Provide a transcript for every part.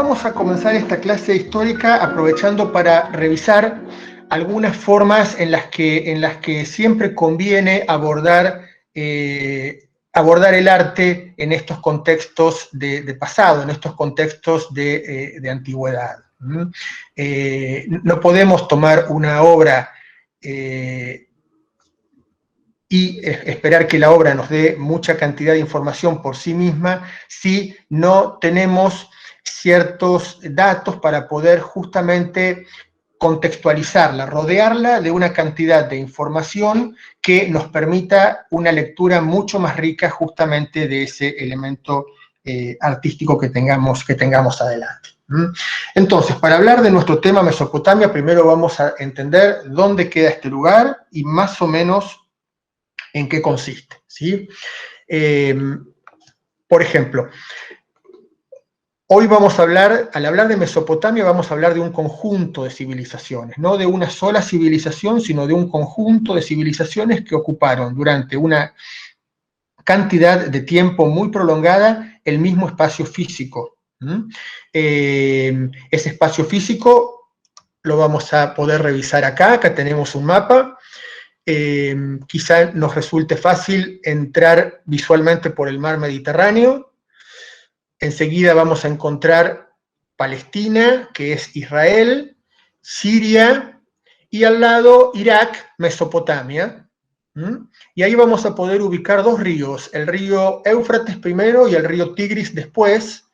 Vamos a comenzar esta clase histórica aprovechando para revisar algunas formas en las que siempre conviene abordar el arte en estos contextos de pasado, en estos contextos de antigüedad. No podemos tomar una obra y esperar que la obra nos dé mucha cantidad de información por sí misma si no tenemos ciertos datos para poder justamente contextualizarla, rodearla de una cantidad de información que nos permita una lectura mucho más rica justamente de ese elemento artístico que tengamos adelante. Entonces, para hablar de nuestro tema Mesopotamia, primero vamos a entender dónde queda este lugar y más o menos en qué consiste, ¿sí? Por ejemplo, hoy vamos a hablar, al hablar de Mesopotamia, vamos a hablar de un conjunto de civilizaciones, no de una sola civilización, sino de un conjunto de civilizaciones que ocuparon durante una cantidad de tiempo muy prolongada el mismo espacio físico. Ese espacio físico lo vamos a poder revisar acá. Acá tenemos un mapa. Quizá nos resulte fácil entrar visualmente por el mar Mediterráneo. Enseguida vamos a encontrar Palestina, que es Israel, Siria, y al lado Irak, Mesopotamia. Y ahí vamos a poder ubicar dos ríos, el río Éufrates primero y el río Tigris después,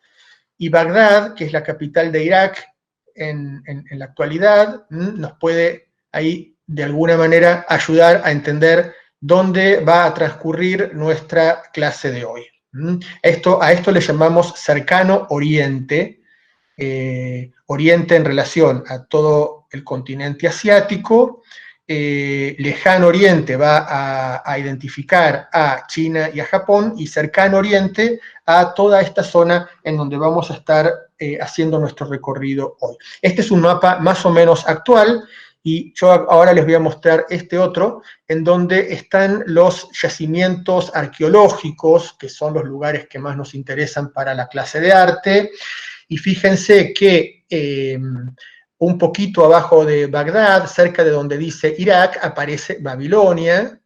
y Bagdad, que es la capital de Irak en la actualidad, nos puede ahí de alguna manera ayudar a entender dónde va a transcurrir nuestra clase de hoy. A esto le llamamos cercano Oriente, Oriente en relación a todo el continente asiático. Lejano Oriente va a identificar a China y a Japón, y Cercano Oriente a toda esta zona en donde vamos a estar haciendo nuestro recorrido hoy. Este es un mapa más o menos actual, y yo ahora les voy a mostrar este otro, en donde están los yacimientos arqueológicos, que son los lugares que más nos interesan para la clase de arte. Y fíjense que un poquito abajo de Bagdad, cerca de donde dice Irak, aparece Babilonia.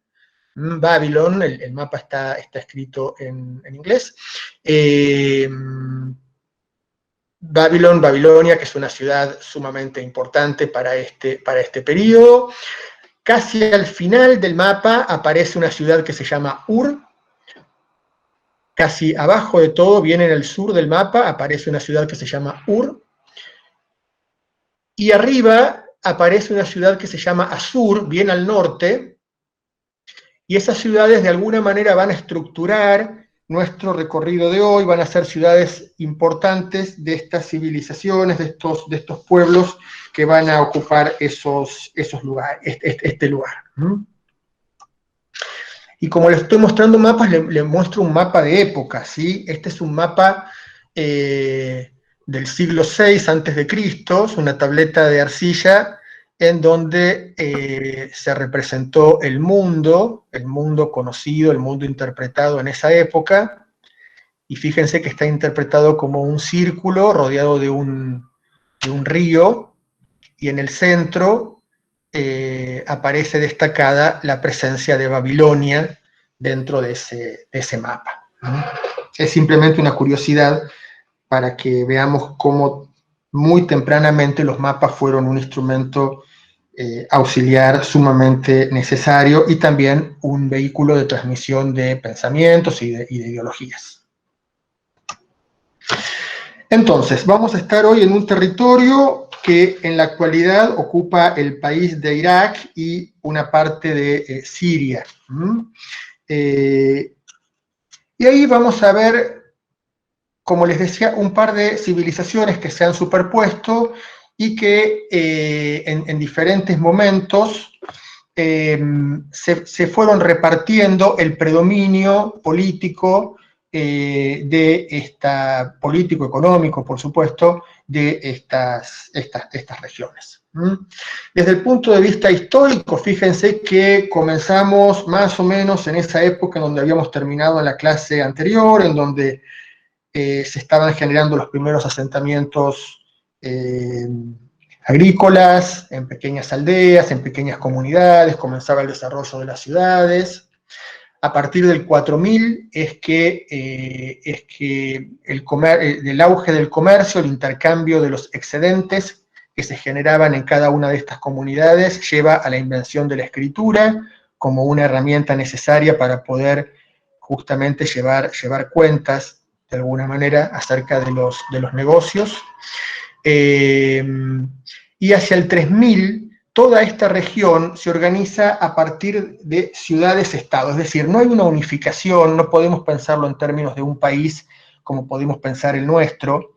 Babylon, el mapa está escrito en inglés. Babilonia, que es una ciudad sumamente importante para este periodo. Casi al final del mapa aparece una ciudad que se llama Ur. Casi abajo de todo, bien en el sur del mapa, aparece una ciudad que se llama Ur. Y arriba aparece una ciudad que se llama Asur, bien al norte. Y esas ciudades de alguna manera van a estructurar nuestro recorrido de hoy, van a ser ciudades importantes de estas civilizaciones, de estos pueblos que van a ocupar esos lugares, este lugar. Y como les estoy mostrando mapas, les muestro un mapa de época, ¿sí? Este es un mapa del siglo VI a.C., es una tableta de arcilla en donde se representó el mundo conocido, el mundo interpretado en esa época, y fíjense que está interpretado como un círculo rodeado de un río, y en el centro aparece destacada la presencia de Babilonia dentro de ese mapa. Es simplemente una curiosidad para que veamos cómo muy tempranamente los mapas fueron un instrumento auxiliar sumamente necesario, y también un vehículo de transmisión de pensamientos y de ideologías. Entonces, vamos a estar hoy en un territorio que en la actualidad ocupa el país de Irak y una parte de Siria. Y ahí vamos a ver, como les decía, un par de civilizaciones que se han superpuesto y que en diferentes momentos se fueron repartiendo el predominio político político, económico, por supuesto, de estas regiones. Desde el punto de vista histórico, fíjense que comenzamos más o menos en esa época en donde habíamos terminado en la clase anterior, en donde se estaban generando los primeros asentamientos agrícolas, en pequeñas aldeas, en pequeñas comunidades, comenzaba el desarrollo de las ciudades. A partir del 4000 es que el auge del comercio, el intercambio de los excedentes que se generaban en cada una de estas comunidades, lleva a la invención de la escritura como una herramienta necesaria para poder justamente llevar cuentas, de alguna manera, acerca de los negocios. Y hacia el 3000, toda esta región se organiza a partir de ciudades-estado, es decir, no hay una unificación, no podemos pensarlo en términos de un país como podemos pensar el nuestro,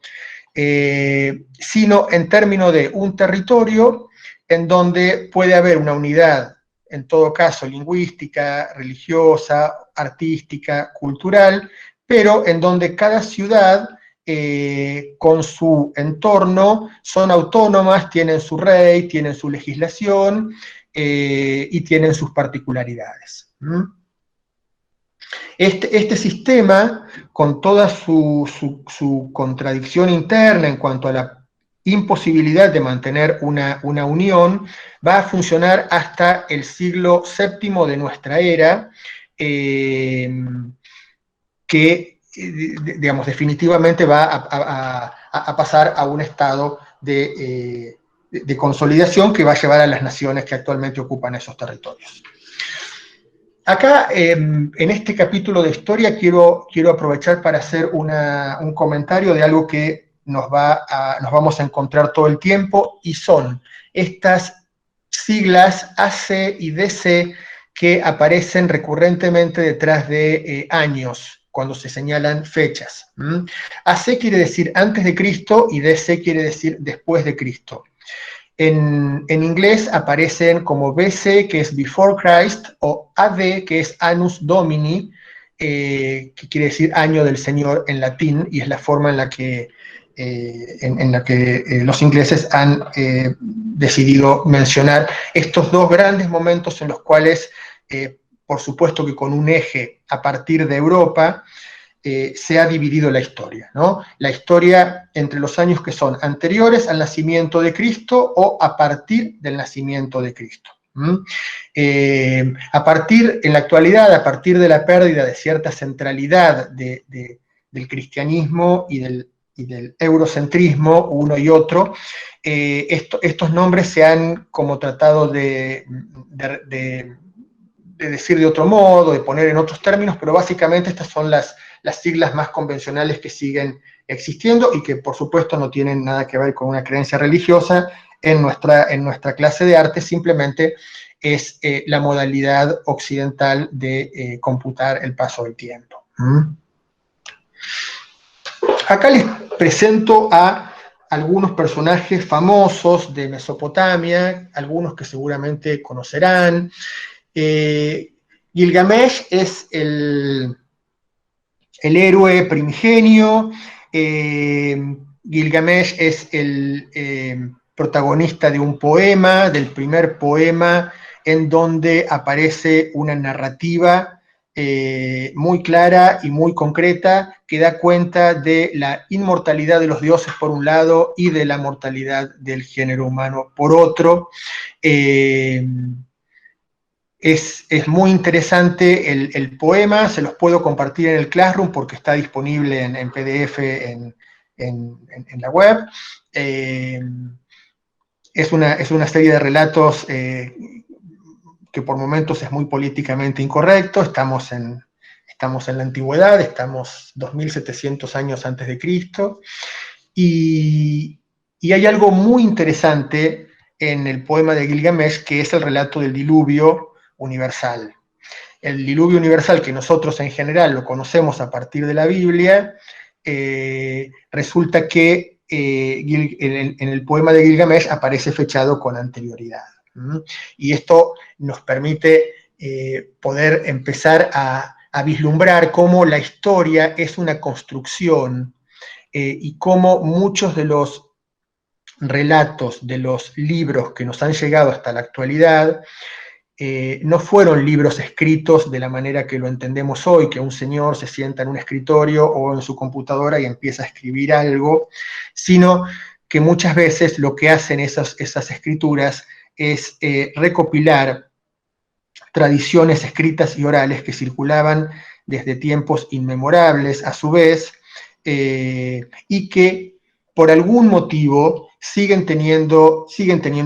sino en términos de un territorio en donde puede haber una unidad, en todo caso lingüística, religiosa, artística, cultural, pero en donde cada ciudad con su entorno son autónomas, tienen su rey, tienen su legislación y tienen sus particularidades. Este sistema, con toda su contradicción interna en cuanto a la imposibilidad de mantener una unión, va a funcionar hasta el siglo VII de nuestra era, que, digamos, definitivamente va a pasar a un estado de consolidación que va a llevar a las naciones que actualmente ocupan esos territorios. Acá, en este capítulo de historia, quiero aprovechar para hacer un comentario de algo que nos vamos a encontrar todo el tiempo, y son estas siglas AC y DC que aparecen recurrentemente detrás de años, cuando se señalan fechas. AC quiere decir antes de Cristo y DC quiere decir después de Cristo. En inglés aparecen como BC, que es Before Christ, o AD, que es Annus Domini, que quiere decir año del Señor en latín, y es la forma en la que, los ingleses han decidido mencionar estos dos grandes momentos en los cuales, por supuesto que con un eje a partir de Europa, se ha dividido la historia, ¿no? La historia entre los años que son anteriores al nacimiento de Cristo o a partir del nacimiento de Cristo. En la actualidad, a partir de la pérdida de cierta centralidad del cristianismo y del eurocentrismo, uno y otro, estos nombres se han como tratado de decir de otro modo, de poner en otros términos, pero básicamente estas son las siglas más convencionales que siguen existiendo y que por supuesto no tienen nada que ver con una creencia religiosa en nuestra clase de arte, simplemente es la modalidad occidental de computar el paso del tiempo. Acá les presento a algunos personajes famosos de Mesopotamia, algunos que seguramente conocerán. Gilgamesh es el héroe primigenio, Gilgamesh es el protagonista de un poema, del primer poema, en donde aparece una narrativa muy clara y muy concreta que da cuenta de la inmortalidad de los dioses por un lado y de la mortalidad del género humano por otro. Es muy interesante el poema, se los puedo compartir en el Classroom porque está disponible en PDF en la web. Es una serie de relatos que por momentos es muy políticamente incorrecto. Estamos en la antigüedad, estamos 2700 años antes de Cristo, y hay algo muy interesante en el poema de Gilgamesh, que es el relato del diluvio universal. El diluvio universal, que nosotros en general lo conocemos a partir de la Biblia, resulta que en el poema de Gilgamesh aparece fechado con anterioridad. Y esto nos permite poder empezar a vislumbrar cómo la historia es una construcción y cómo muchos de los relatos de los libros que nos han llegado hasta la actualidad no fueron libros escritos de la manera que lo entendemos hoy, que un señor se sienta en un escritorio o en su computadora y empieza a escribir algo, sino que muchas veces lo que hacen esas escrituras es recopilar tradiciones escritas y orales que circulaban desde tiempos inmemorables a su vez, y que por algún motivo siguen teniendo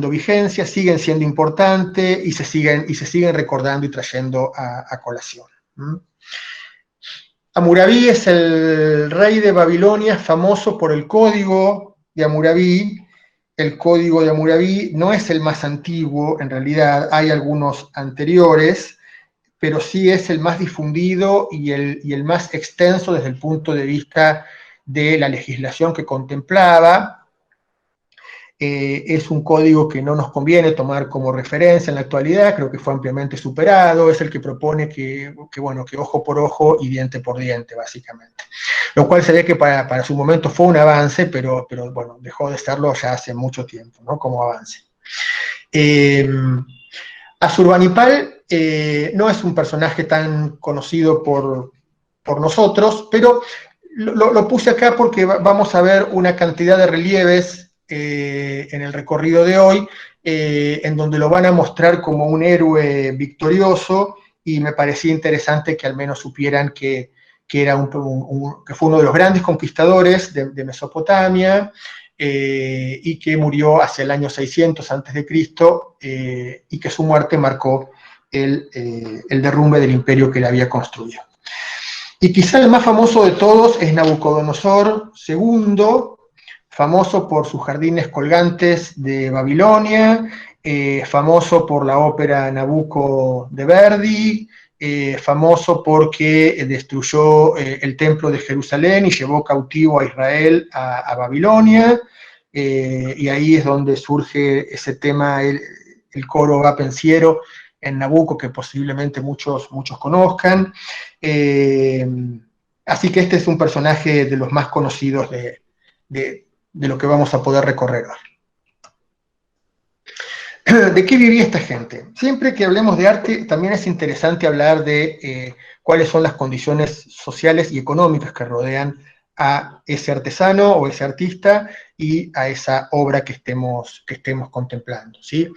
vigencia, siguen siendo importantes y se siguen recordando y trayendo a colación. Hammurabi es el rey de Babilonia, famoso por el código de Hammurabi. El código de Hammurabi no es el más antiguo, en realidad hay algunos anteriores, pero sí es el más difundido y el más extenso desde el punto de vista de la legislación que contemplaba. Es un código que no nos conviene tomar como referencia en la actualidad, creo que fue ampliamente superado, es el que propone que ojo por ojo y diente por diente, básicamente. Lo cual se ve que para su momento fue un avance, pero bueno, dejó de serlo ya hace mucho tiempo, ¿no? Como avance. Asurbanipal no es un personaje tan conocido por nosotros, pero lo puse acá porque vamos a ver una cantidad de relieves en el recorrido de hoy, en donde lo van a mostrar como un héroe victorioso, y me parecía interesante que al menos supieran que era que fue uno de los grandes conquistadores de Mesopotamia, y que murió hacia el año 600 a.C., y que su muerte marcó el derrumbe del imperio que le había construido. Y quizá el más famoso de todos es Nabucodonosor II, famoso por sus jardines colgantes de Babilonia, famoso por la ópera Nabucco de Verdi, famoso porque destruyó el templo de Jerusalén y llevó cautivo a Israel a Babilonia, y ahí es donde surge ese tema, el coro va pensiero en Nabucco, que posiblemente muchos conozcan. Así que este es un personaje de los más conocidos de lo que vamos a poder recorrer hoy. ¿De qué vivía esta gente? Siempre que hablemos de arte, también es interesante hablar de cuáles son las condiciones sociales y económicas que rodean a ese artesano o ese artista y a esa obra que estemos contemplando, ¿sí?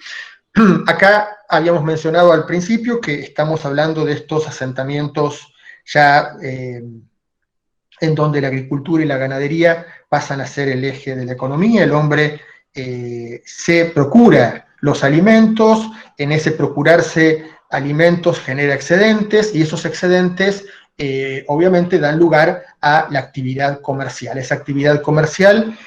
Acá habíamos mencionado al principio que estamos hablando de estos asentamientos ya en donde la agricultura y la ganadería pasan a ser el eje de la economía. El hombre se procura los alimentos, en ese procurarse alimentos genera excedentes, y esos excedentes obviamente dan lugar a la actividad comercial. Esa actividad comercial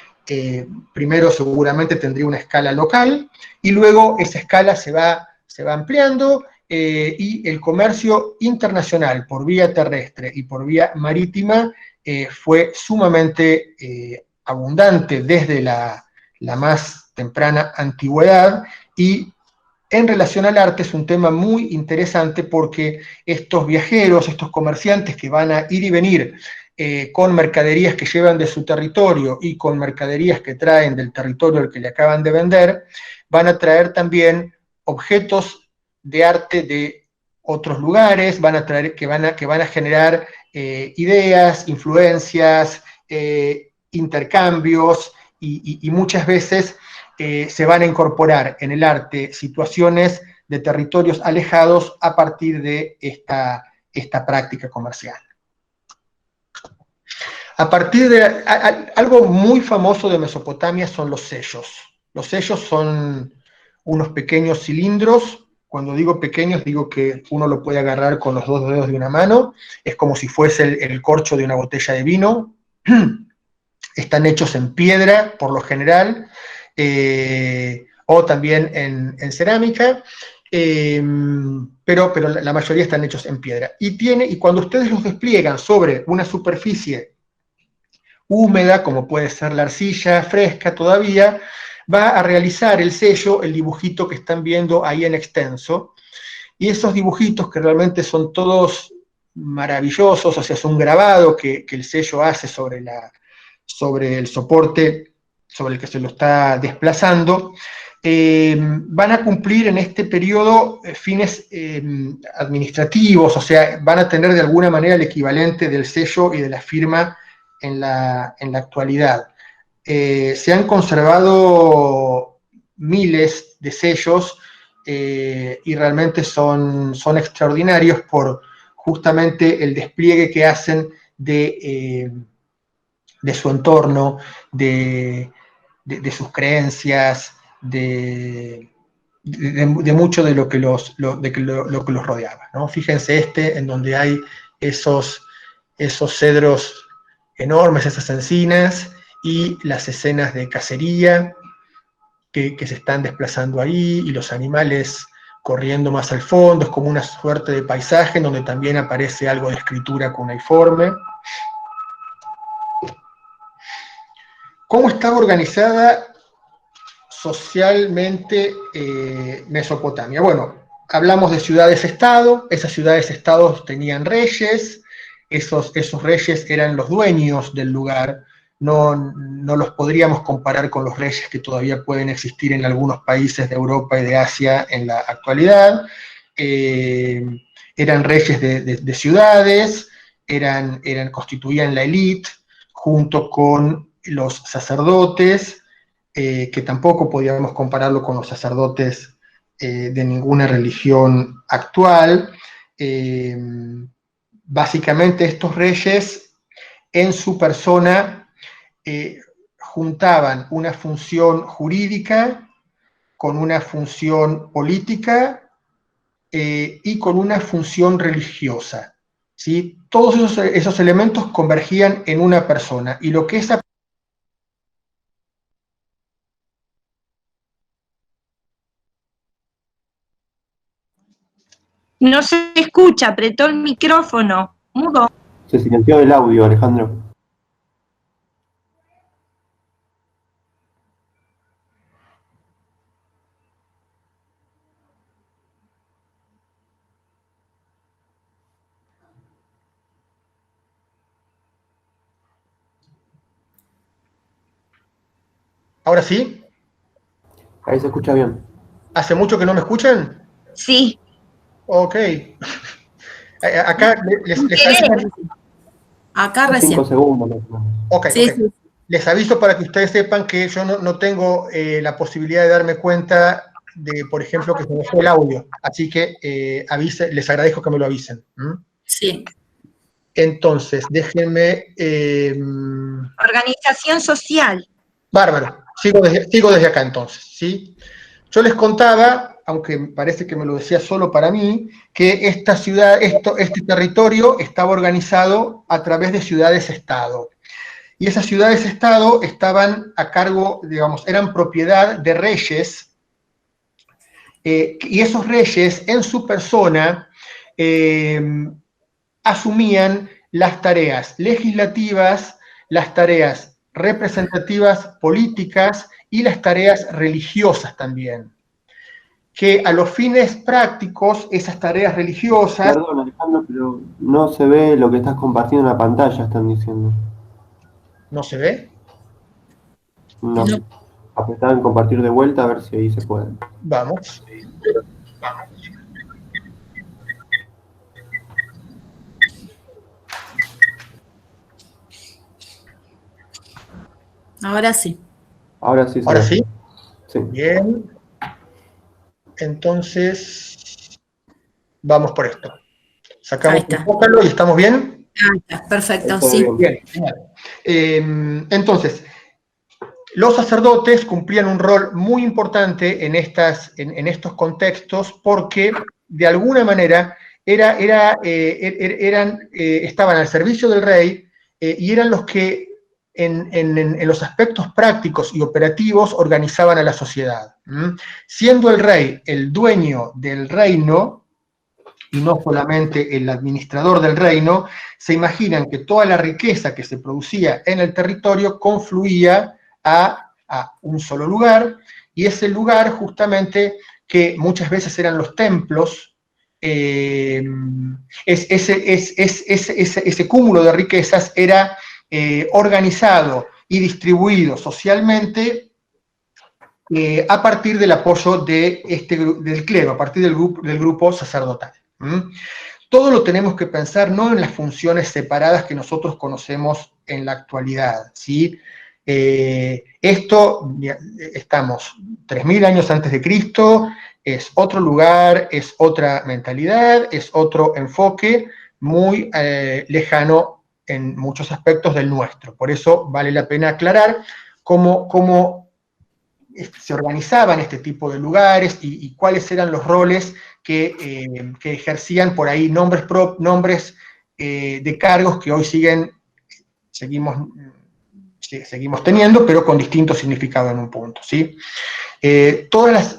primero seguramente tendría una escala local, y luego esa escala se va ampliando, y el comercio internacional por vía terrestre y por vía marítima fue sumamente abundante desde la más temprana antigüedad. Y en relación al arte es un tema muy interesante porque estos viajeros, estos comerciantes que van a ir y venir con mercaderías que llevan de su territorio y con mercaderías que traen del territorio al que le acaban de vender, van a traer también objetos de arte de otros lugares, que van a generar ideas, influencias, intercambios, y muchas veces se van a incorporar en el arte situaciones de territorios alejados a partir de esta práctica comercial. A partir de algo muy famoso de Mesopotamia son los sellos. Los sellos son unos pequeños cilindros. Cuando digo pequeños, digo que uno lo puede agarrar con los dos dedos de una mano. Es como si fuese el corcho de una botella de vino. Están hechos en piedra, por lo general, o también en cerámica, pero la mayoría están hechos en piedra. Y cuando ustedes los despliegan sobre una superficie húmeda, como puede ser la arcilla, fresca todavía, va a realizar el sello, el dibujito que están viendo ahí en extenso, y esos dibujitos, que realmente son todos maravillosos, o sea, es un grabado que el sello hace sobre el soporte sobre el que se lo está desplazando, van a cumplir en este periodo fines administrativos, o sea, van a tener de alguna manera el equivalente del sello y de la firma en la actualidad. Se han conservado miles de sellos y realmente son extraordinarios por justamente el despliegue que hacen de su entorno, de sus creencias, de mucho de lo que los rodeaba, ¿no? Fíjense en donde hay esos cedros enormes, esas encinas, y las escenas de cacería que se están desplazando ahí, y los animales corriendo más al fondo. Es como una suerte de paisaje en donde también aparece algo de escritura cuneiforme. ¿Cómo estaba organizada socialmente Mesopotamia? Bueno, hablamos de ciudades-estado. Esas ciudades-estados tenían reyes. Esos reyes eran los dueños del lugar. No los podríamos comparar con los reyes que todavía pueden existir en algunos países de Europa y de Asia en la actualidad. Eran reyes de ciudades, constituían la élite, junto con los sacerdotes, que tampoco podíamos compararlo con los sacerdotes de ninguna religión actual. Básicamente estos reyes en su persona juntaban una función jurídica con una función política y con una función religiosa, ¿sí? Todos esos elementos convergían en una persona, y lo que esa... No se escucha, apretó el micrófono, mudo. Se silenció el audio, Alejandro. ¿Ahora sí? Ahí se escucha bien. ¿Hace mucho que no me escuchan? Sí. Ok. Acá Acá recién. 5 segundos más o menos. Ok, Sí, ok. sí. Les aviso para que ustedes sepan que yo no tengo la posibilidad de darme cuenta de, por ejemplo, que se me fue el audio. Así que les agradezco que me lo avisen. Sí. Entonces, déjenme... Organización social. Bárbaro. Sigo desde acá entonces, ¿sí? Yo les contaba, aunque parece que me lo decía solo para mí, que esta ciudad, este territorio estaba organizado a través de ciudades-estado. Y esas ciudades-estado estaban a cargo, digamos, eran propiedad de reyes, y esos reyes en su persona asumían las tareas legislativas, las tareas representativas políticas y las tareas religiosas también. Que a los fines prácticos, esas tareas religiosas... Perdón, Alejandro, pero no se ve lo que estás compartiendo en la pantalla, están diciendo. ¿No se ve? No. No. Apretar en compartir de vuelta a ver si ahí se puede. Vamos. Ahora sí. Ahora sí se ¿Ahora ve. sí? Sí. Bien. Entonces, vamos por esto. Sacamos Ahí está. un pócalo y ¿estamos bien? Ahí está, perfecto, Está sí. bien. Bien, genial. Entonces, los sacerdotes cumplían un rol muy importante en estos contextos, porque de alguna manera estaban al servicio del rey, y eran los que en los aspectos prácticos y operativos organizaban a la sociedad. Siendo el rey el dueño del reino, y no solamente el administrador del reino, se imaginan que toda la riqueza que se producía en el territorio confluía a un solo lugar, y ese lugar justamente, que muchas veces eran los templos, ese cúmulo de riquezas era organizado y distribuido socialmente a partir del apoyo de del clero, a partir del grupo sacerdotal. Todo lo tenemos que pensar no en las funciones separadas que nosotros conocemos en la actualidad, ¿sí? Estamos 3000 años antes de Cristo, es otro lugar, es otra mentalidad, es otro enfoque muy lejano en muchos aspectos del nuestro. Por eso vale la pena aclarar cómo se organizaban este tipo de lugares y cuáles eran los roles que ejercían por ahí nombres de cargos que hoy seguimos teniendo, pero con distinto significado en un punto, ¿sí?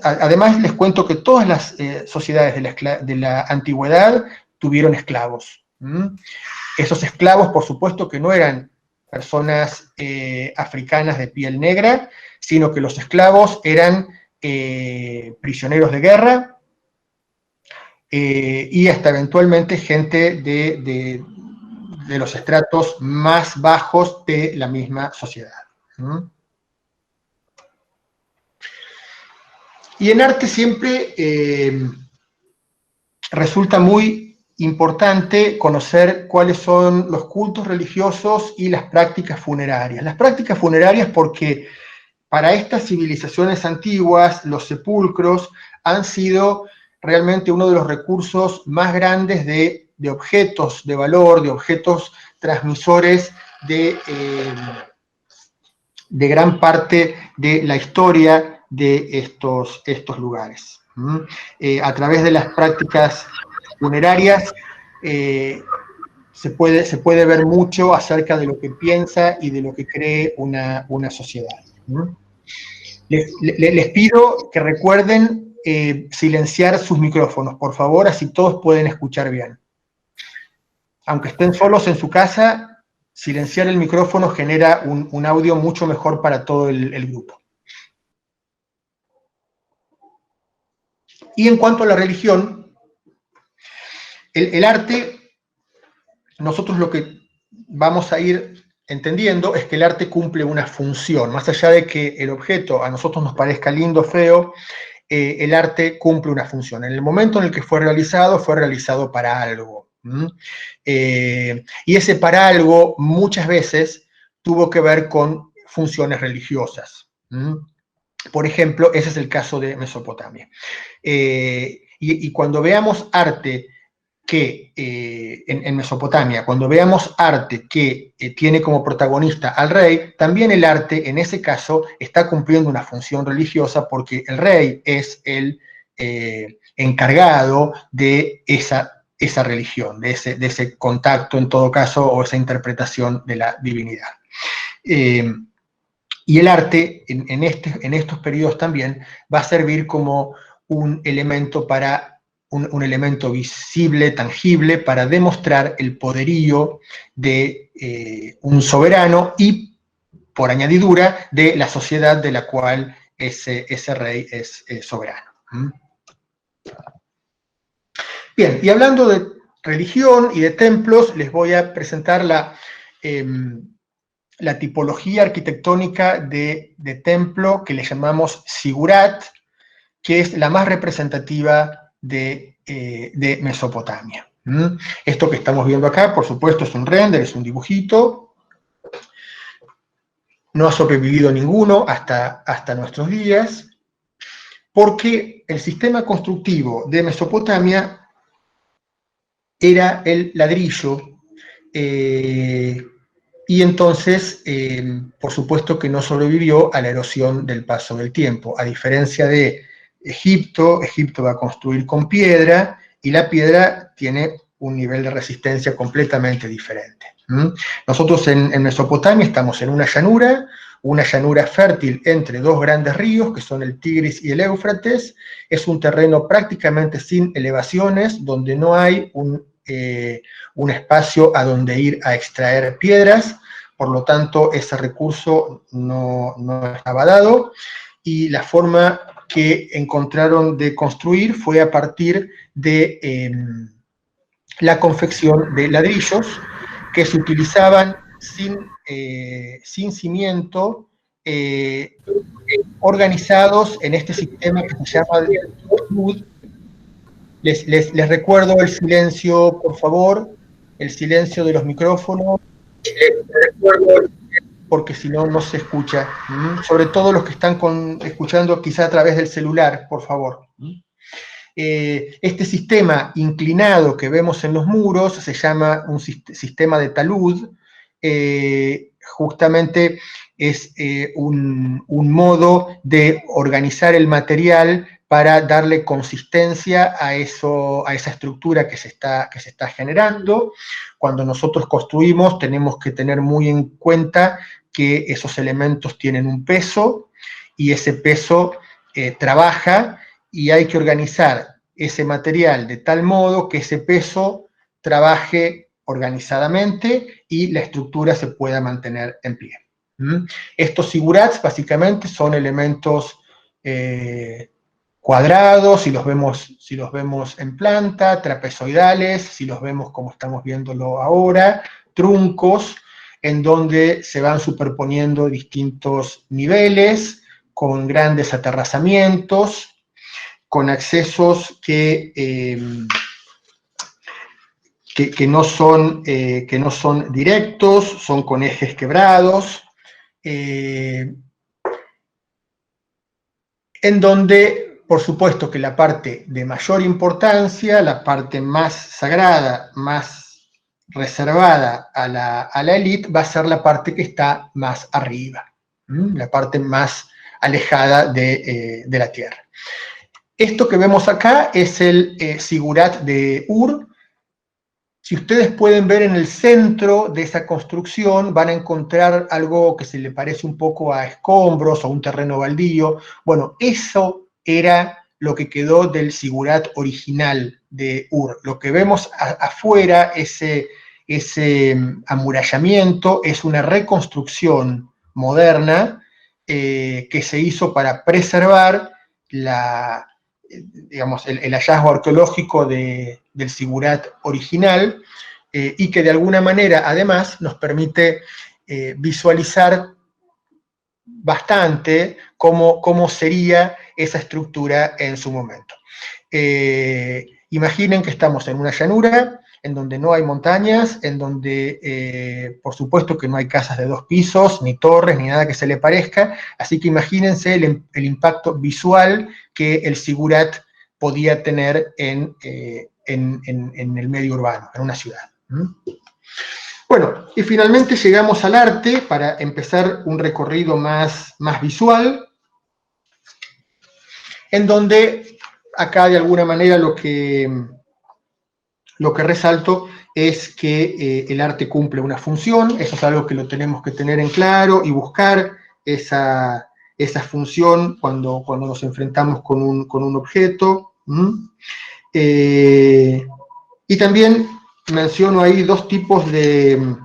Además, les cuento que todas las sociedades de la antigüedad tuvieron esclavos. Esos esclavos, por supuesto, que no eran personas africanas de piel negra, sino que los esclavos eran prisioneros de guerra y hasta eventualmente gente de los estratos más bajos de la misma sociedad. Y en arte siempre resulta muy importante conocer cuáles son los cultos religiosos y las prácticas funerarias. Las prácticas funerarias porque para estas civilizaciones antiguas, los sepulcros han sido realmente uno de los recursos más grandes de objetos de valor, de objetos transmisores de gran parte de la historia de estos lugares. A través de las prácticas funerarias se puede ver mucho acerca de lo que piensa y de lo que cree una sociedad. Les pido que recuerden silenciar sus micrófonos, por favor, así todos pueden escuchar bien. Aunque estén solos en su casa, silenciar el micrófono genera un audio mucho mejor para todo el grupo. Y en cuanto a la religión, el arte, nosotros lo que vamos a ir entendiendo es que el arte cumple una función, más allá de que el objeto a nosotros nos parezca lindo o feo, el arte cumple una función. En el momento en el que fue realizado para algo. Y ese para algo muchas veces tuvo que ver con funciones religiosas. Por ejemplo, ese es el caso de Mesopotamia. Y cuando veamos arte que en Mesopotamia, cuando veamos arte que tiene como protagonista al rey, también el arte en ese caso está cumpliendo una función religiosa porque el rey es el encargado de esa religión, de ese contacto en todo caso o esa interpretación de la divinidad. Y el arte en estos periodos también va a servir como un elemento un elemento visible, tangible, para demostrar el poderío de un soberano y, por añadidura, de la sociedad de la cual ese rey es soberano. Bien, y hablando de religión y de templos, les voy a presentar la tipología arquitectónica de templo que le llamamos Sigurat, que es la más representativa de Mesopotamia. Esto que estamos viendo acá, por supuesto, es un render, es un dibujito. No ha sobrevivido ninguno hasta nuestros días, porque el sistema constructivo de Mesopotamia era el ladrillo, y entonces, por supuesto que no sobrevivió a la erosión del paso del tiempo, a diferencia de Egipto va a construir con piedra y la piedra tiene un nivel de resistencia completamente diferente. Nosotros en Mesopotamia estamos en una llanura fértil entre dos grandes ríos que son el Tigris y el Éufrates. Es un terreno prácticamente sin elevaciones, donde no hay un espacio a donde ir a extraer piedras, por lo tanto ese recurso no estaba dado, y la forma que encontraron de construir fue a partir de la confección de ladrillos que se utilizaban sin cimiento, organizados en este sistema que se llama Talud. Les recuerdo el silencio, por favor, el silencio de los micrófonos, porque si no, no se escucha. Sobre todo los que están escuchando quizá a través del celular, por favor. Este sistema inclinado que vemos en los muros se llama un sistema de talud. Justamente es un modo de organizar el material para darle consistencia a esa estructura que se está generando. Cuando nosotros construimos, tenemos que tener muy en cuenta que esos elementos tienen un peso, y ese peso trabaja, y hay que organizar ese material de tal modo que ese peso trabaje organizadamente y la estructura se pueda mantener en pie. Estos zigurats básicamente son elementos cuadrados, si los vemos en planta, trapezoidales, si los vemos como estamos viéndolo ahora, truncos, en donde se van superponiendo distintos niveles, con grandes aterrazamientos, con accesos que no son directos, son con ejes quebrados, en donde, por supuesto, que la parte de mayor importancia, la parte más sagrada, más reservada a la élite, va a ser la parte que está más arriba, la parte más alejada de la tierra. Esto que vemos acá es el zigurat de Ur. Si ustedes pueden ver en el centro de esa construcción, van a encontrar algo que se le parece un poco a escombros o un terreno baldío. Bueno, eso era lo que quedó del zigurat original de Ur. Lo que vemos afuera, ese amurallamiento, es una reconstrucción moderna que se hizo para preservar el hallazgo arqueológico del zigurat original, y que de alguna manera además nos permite visualizar bastante cómo sería esa estructura en su momento. Imaginen que estamos en una llanura, en donde no hay montañas, en donde por supuesto que no hay casas de 2 pisos, ni torres, ni nada que se le parezca, así que imagínense el impacto visual que el zigurat podía tener en el medio urbano, en una ciudad. Bueno, y finalmente llegamos al arte para empezar un recorrido más visual, en donde acá de alguna manera lo que resalto es que el arte cumple una función. Eso es algo que lo tenemos que tener en claro y buscar esa función cuando nos enfrentamos con un objeto. Y también menciono ahí 2 tipos de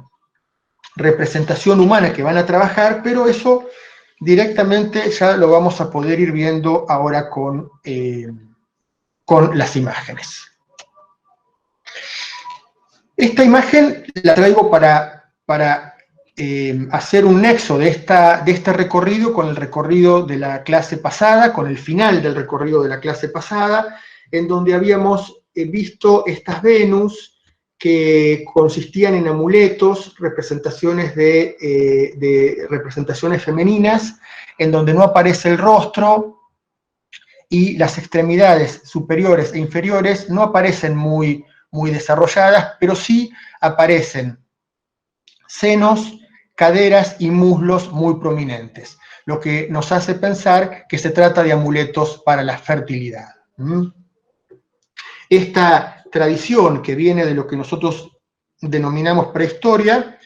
representación humana que van a trabajar, pero eso directamente ya lo vamos a poder ir viendo ahora con las imágenes. Esta imagen la traigo para hacer un nexo de este recorrido con el recorrido de la clase pasada, con el final del recorrido de la clase pasada, en donde habíamos visto estas Venus que consistían en amuletos, representaciones de representaciones femeninas, en donde no aparece el rostro, y las extremidades superiores e inferiores no aparecen muy desarrolladas, pero sí aparecen senos, caderas y muslos muy prominentes, lo que nos hace pensar que se trata de amuletos para la fertilidad. Esta tradición, que viene de lo que nosotros denominamos prehistoria,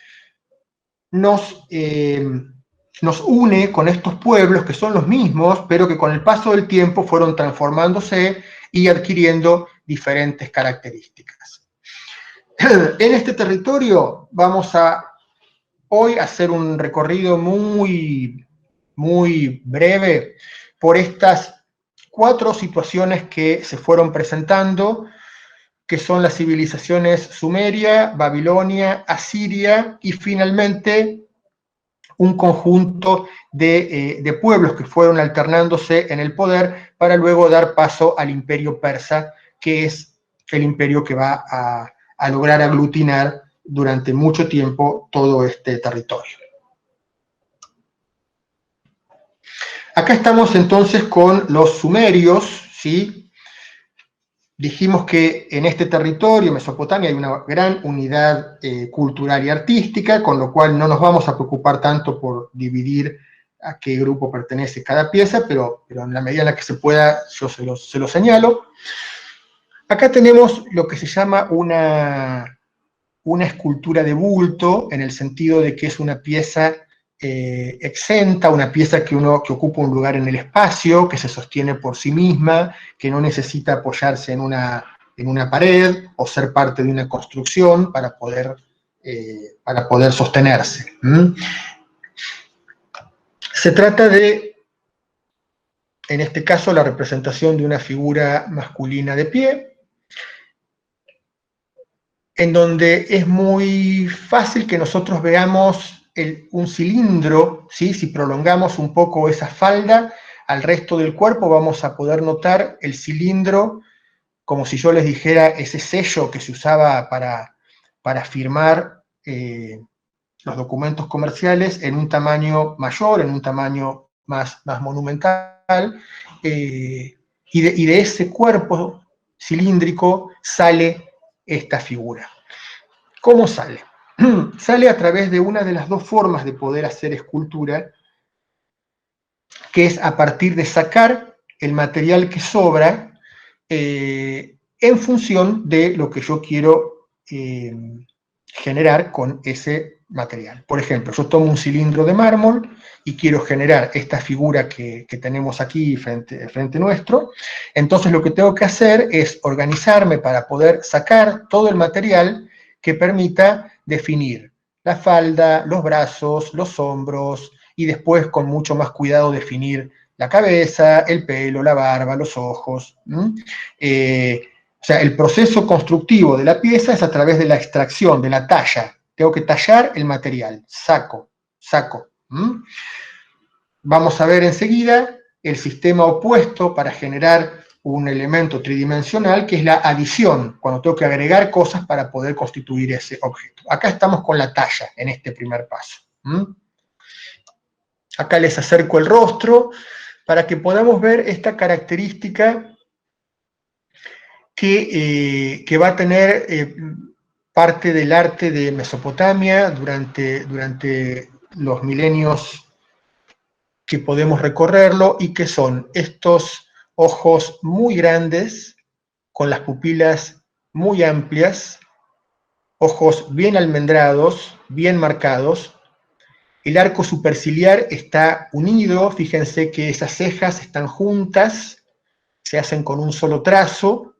nos une con estos pueblos que son los mismos, pero que con el paso del tiempo fueron transformándose y adquiriendo diferentes características. En este territorio vamos hoy a hacer un recorrido muy breve por estas 4 situaciones que se fueron presentando, que son las civilizaciones Sumeria, Babilonia, Asiria y finalmente un conjunto de pueblos que fueron alternándose en el poder para luego dar paso al imperio persa, que es el imperio que va a lograr aglutinar durante mucho tiempo todo este territorio. Acá estamos entonces con los sumerios, ¿sí? Dijimos que en este territorio, Mesopotamia, hay una gran unidad cultural y artística, con lo cual no nos vamos a preocupar tanto por dividir a qué grupo pertenece cada pieza, pero en la medida en la que se pueda, yo se lo señalo. Acá tenemos lo que se llama una escultura de bulto, en el sentido de que es una pieza exenta, una pieza que ocupa un lugar en el espacio, que se sostiene por sí misma, que no necesita apoyarse en una pared o ser parte de una construcción para poder sostenerse. Se trata de, en este caso, la representación de una figura masculina de pie, en donde es muy fácil que nosotros veamos un cilindro, ¿sí? Si prolongamos un poco esa falda al resto del cuerpo, vamos a poder notar el cilindro, como si yo les dijera ese sello que se usaba para firmar los documentos comerciales en un tamaño mayor, en un tamaño más monumental, y de ese cuerpo cilíndrico sale esta figura. ¿Cómo sale? Sale a través de una de las dos formas de poder hacer escultura, que es a partir de sacar el material que sobra en función de lo que yo quiero generar con ese material. Por ejemplo, yo tomo un cilindro de mármol y quiero generar esta figura que tenemos aquí frente nuestro. Entonces lo que tengo que hacer es organizarme para poder sacar todo el material que permita definir la falda, los brazos, los hombros, y después con mucho más cuidado definir la cabeza, el pelo, la barba, los ojos. O sea, el proceso constructivo de la pieza es a través de la extracción, de la talla. Tengo que tallar el material, saco. Vamos a ver enseguida el sistema opuesto para generar un elemento tridimensional, que es la adición, cuando tengo que agregar cosas para poder constituir ese objeto. Acá estamos con la talla, en este primer paso. Acá les acerco el rostro, para que podamos ver esta característica que va a tener parte del arte de Mesopotamia durante los milenios que podemos recorrerlo, y que son estos ojos muy grandes, con las pupilas muy amplias, ojos bien almendrados, bien marcados. El arco superciliar está unido, fíjense que esas cejas están juntas, se hacen con un solo trazo.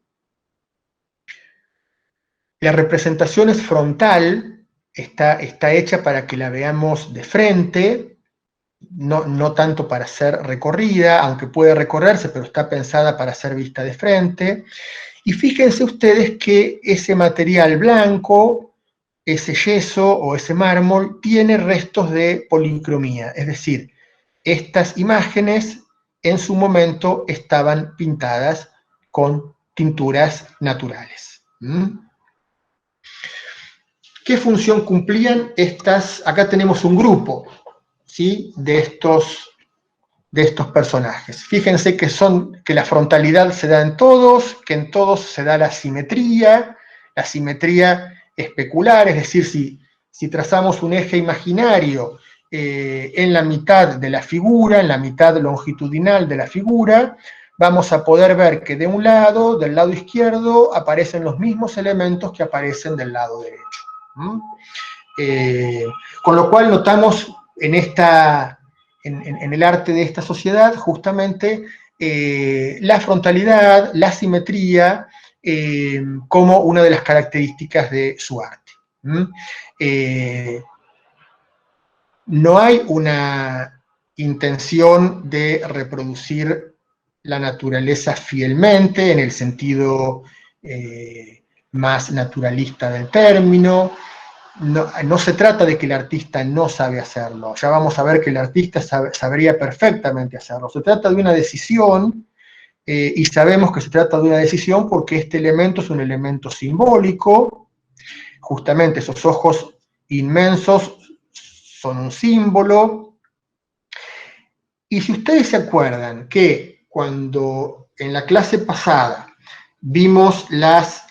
La representación es frontal, está hecha para que la veamos de frente, no tanto para ser recorrida, aunque puede recorrerse, pero está pensada para ser vista de frente. Y fíjense ustedes que ese material blanco, ese yeso o ese mármol, tiene restos de policromía, es decir, estas imágenes en su momento estaban pintadas con tinturas naturales. ¿Qué función cumplían estas? Acá tenemos un grupo, ¿sí?, de estos personajes. Fíjense que la frontalidad se da en todos, que en todos se da la simetría especular, es decir, si trazamos un eje imaginario en la mitad de la figura, en la mitad longitudinal de la figura, vamos a poder ver que de un lado, del lado izquierdo, aparecen los mismos elementos que aparecen del lado derecho. Con lo cual notamos en el arte de esta sociedad justamente la frontalidad, la simetría, como una de las características de su arte. No hay una intención de reproducir la naturaleza fielmente, en el sentido más naturalista del término. no se trata de que el artista no sabe hacerlo, ya vamos a ver que el artista sabría perfectamente hacerlo. Se trata de una decisión, y sabemos que se trata de una decisión porque este elemento es un elemento simbólico, justamente esos ojos inmensos son un símbolo. Y si ustedes se acuerdan que cuando en la clase pasada vimos las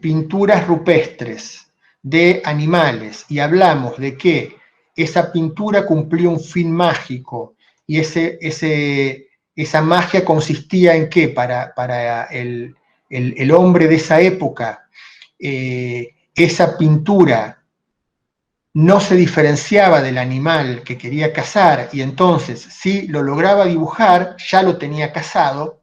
pinturas rupestres de animales y hablamos de que esa pintura cumplía un fin mágico y esa magia consistía en que para el hombre de esa época esa pintura no se diferenciaba del animal que quería cazar y entonces si lo lograba dibujar ya lo tenía cazado.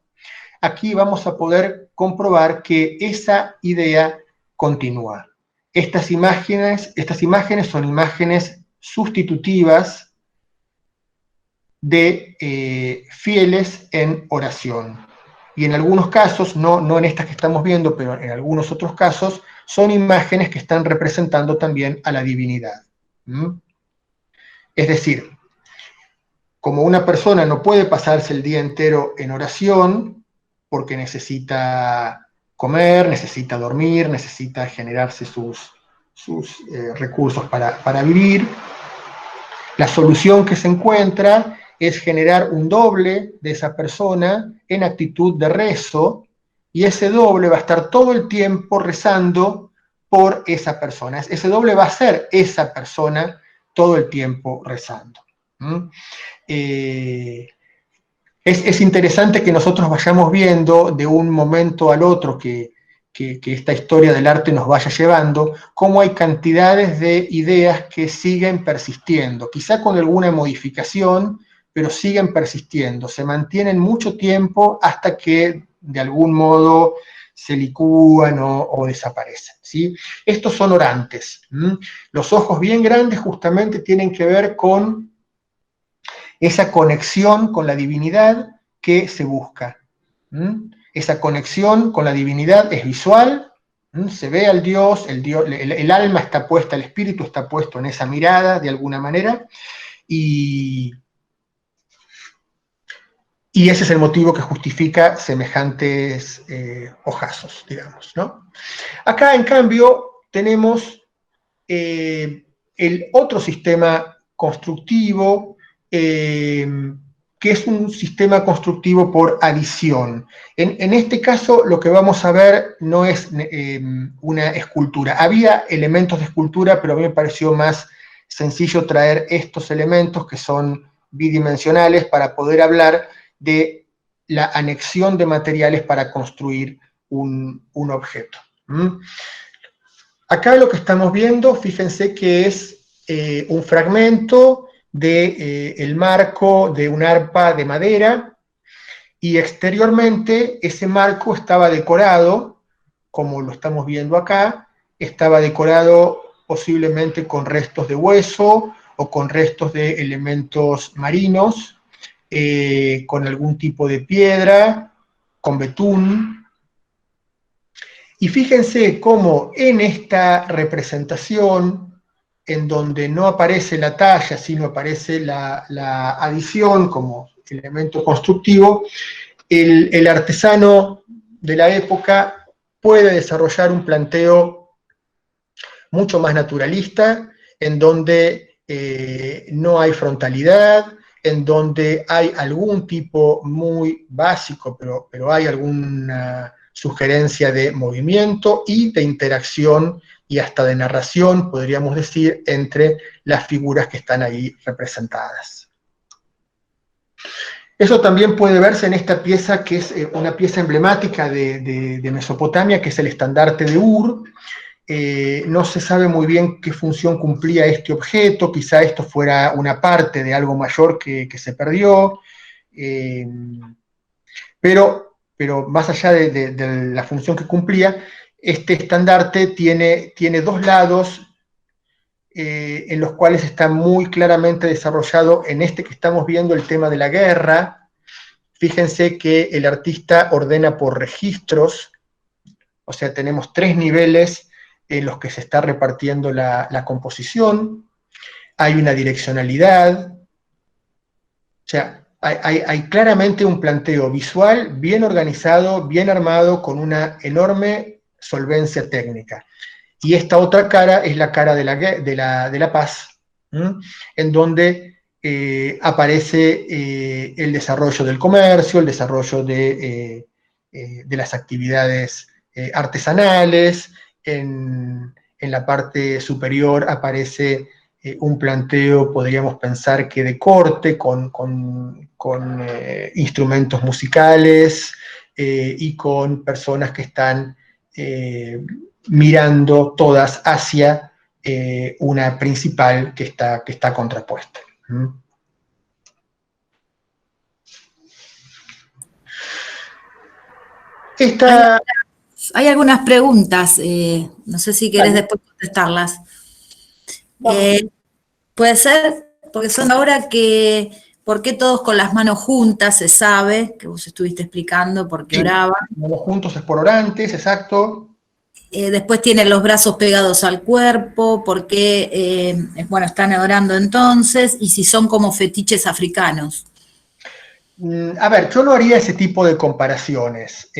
Aquí vamos a poder comprobar que esa idea continúa. Estas imágenes son imágenes sustitutivas de fieles en oración. Y en algunos casos, no en estas que estamos viendo, pero en algunos otros casos, son imágenes que están representando también a la divinidad. Es decir, como una persona no puede pasarse el día entero en oración, porque necesita comer, necesita dormir, necesita generarse sus recursos para vivir, la solución que se encuentra es generar un doble de esa persona en actitud de rezo, y ese doble va a estar todo el tiempo rezando por esa persona. Ese doble va a ser esa persona todo el tiempo rezando. Es interesante que nosotros vayamos viendo de un momento al otro que esta historia del arte nos vaya llevando, cómo hay cantidades de ideas que siguen persistiendo, quizá con alguna modificación, pero siguen persistiendo, se mantienen mucho tiempo hasta que de algún modo se licúan o desaparecen, ¿sí? Estos son orantes. Los ojos bien grandes justamente tienen que ver con esa conexión con la divinidad que se busca. Esa conexión con la divinidad es visual, se ve al Dios, el alma está puesta, el espíritu está puesto en esa mirada de alguna manera, y ese es el motivo que justifica semejantes ojazos, digamos, ¿no? Acá, en cambio, tenemos el otro sistema constructivo, que es un sistema constructivo por adición. En este caso, lo que vamos a ver no es una escultura. Había elementos de escultura, pero a mí me pareció más sencillo traer estos elementos que son bidimensionales para poder hablar de la anexión de materiales para construir un objeto. Acá lo que estamos viendo, fíjense que es un fragmento del marco de un arpa de madera, y exteriormente ese marco estaba decorado, como lo estamos viendo acá, estaba decorado posiblemente con restos de hueso o con restos de elementos marinos, con algún tipo de piedra, con betún. Y fíjense cómo en esta representación, en donde no aparece la talla, sino aparece la adición como elemento constructivo, el artesano de la época puede desarrollar un planteo mucho más naturalista, en donde no hay frontalidad, en donde hay algún tipo muy básico, pero hay alguna sugerencia de movimiento y de interacción y hasta de narración, podríamos decir, entre las figuras que están ahí representadas. Eso también puede verse en esta pieza, que es una pieza emblemática de Mesopotamia, que es el estandarte de Ur. No se sabe muy bien qué función cumplía este objeto, quizá esto fuera una parte de algo mayor que se perdió, pero más allá de la función que cumplía, este estandarte tiene dos lados en los cuales está muy claramente desarrollado, en este que estamos viendo, el tema de la guerra. Fíjense que el artista ordena por registros, o sea, tenemos 3 niveles en los que se está repartiendo la composición, hay una direccionalidad, o sea, hay claramente un planteo visual bien organizado, bien armado, con una enorme solvencia técnica. Y esta otra cara es la cara de la paz, en donde aparece el desarrollo del comercio, el desarrollo de las actividades artesanales. En la parte superior aparece un planteo, podríamos pensar que de corte, con instrumentos musicales y con personas que están mirando todas hacia una principal que está contrapuesta. Hay algunas preguntas, no sé si querés después contestarlas. Puede ser, porque son ahora que, ¿por qué todos con las manos juntas? Se sabe, que vos estuviste explicando por qué oraban. Manos juntos es por orantes, exacto. Después tienen los brazos pegados al cuerpo, por qué, bueno, están orando entonces, y si son como fetiches africanos. A ver, yo no haría ese tipo de comparaciones,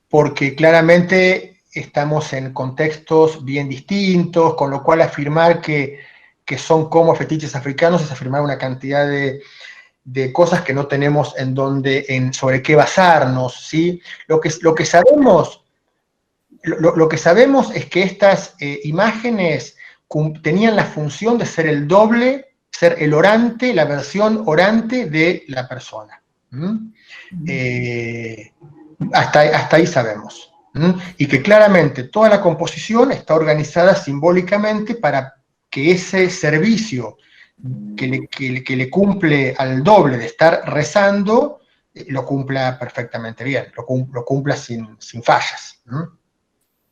porque claramente estamos en contextos bien distintos, con lo cual afirmar que son como fetiches africanos es afirmar una cantidad de cosas que no tenemos sobre qué basarnos, ¿sí? Lo que sabemos es que estas imágenes tenían la función de ser el doble, ser el orante, la versión orante de la persona. Hasta ahí sabemos. Y que claramente toda la composición está organizada simbólicamente para que ese servicio que le cumple al doble de estar rezando, lo cumpla perfectamente bien, lo cumpla sin fallas.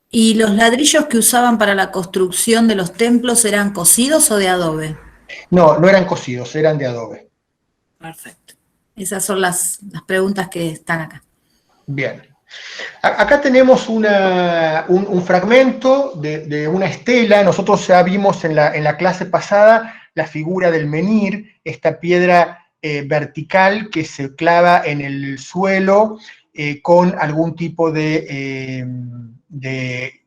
¿Y los ladrillos que usaban para la construcción de los templos eran cocidos o de adobe? No, no eran cocidos, eran de adobe. Perfecto. Esas son las preguntas que están acá. Bien. Acá tenemos un fragmento de una estela. Nosotros ya vimos en la clase pasada la figura del menhir, esta piedra vertical que se clava en el suelo con algún tipo de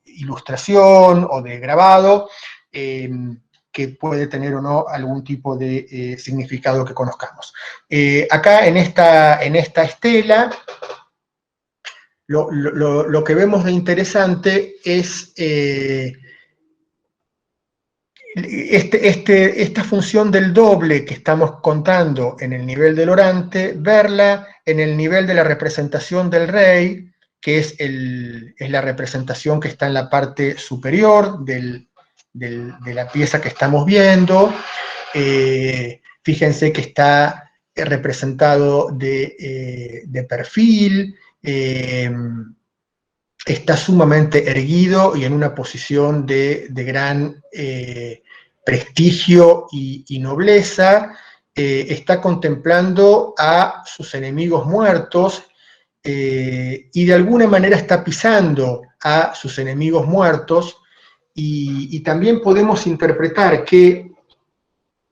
ilustración o de grabado que puede tener o no algún tipo de significado que conozcamos. Acá en esta estela, lo que vemos de interesante es esta función del doble que estamos contando en el nivel del orante, verla en el nivel de la representación del rey, que es la representación que está en la parte superior de la pieza que estamos viendo. Fíjense que está representado de perfil, está sumamente erguido y en una posición de gran prestigio y nobleza. Está contemplando a sus enemigos muertos y de alguna manera está pisando a sus enemigos muertos, y también podemos interpretar que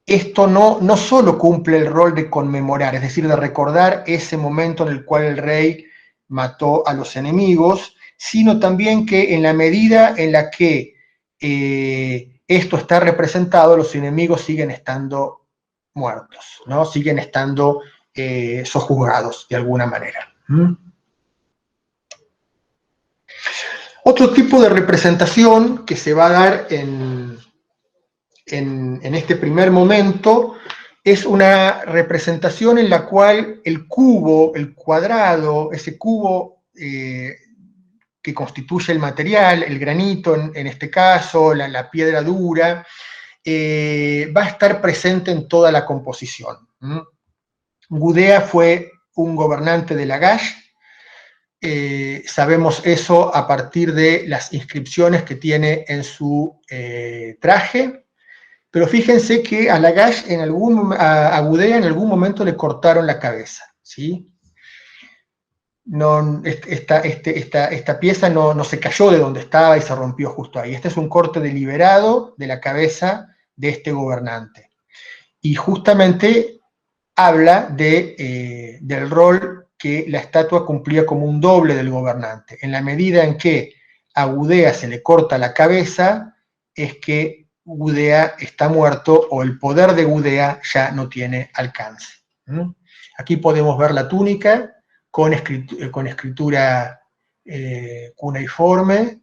esto no solo cumple el rol de conmemorar, es decir, de recordar ese momento en el cual el rey mató a los enemigos, sino también que en la medida en la que esto está representado, los enemigos siguen estando muertos, ¿no? Siguen estando sojuzgados de alguna manera. Otro tipo de representación que se va a dar en este primer momento es una representación en la cual el cubo, el cuadrado, ese cubo que constituye el material, el granito en este caso, la piedra dura, va a estar presente en toda la composición. Gudea fue un gobernante de Lagash. Sabemos eso a partir de las inscripciones que tiene en su traje. Pero fíjense que a Lagash, a Gudea, en algún momento le cortaron la cabeza, ¿sí? esta pieza no se cayó de donde estaba y se rompió justo ahí. Este es un corte deliberado de la cabeza de este gobernante. Y justamente habla del rol que la estatua cumplía como un doble del gobernante. En la medida en que a Gudea se le corta la cabeza, es que Gudea está muerto o el poder de Gudea ya no tiene alcance. Aquí podemos ver la túnica con escritura cuneiforme,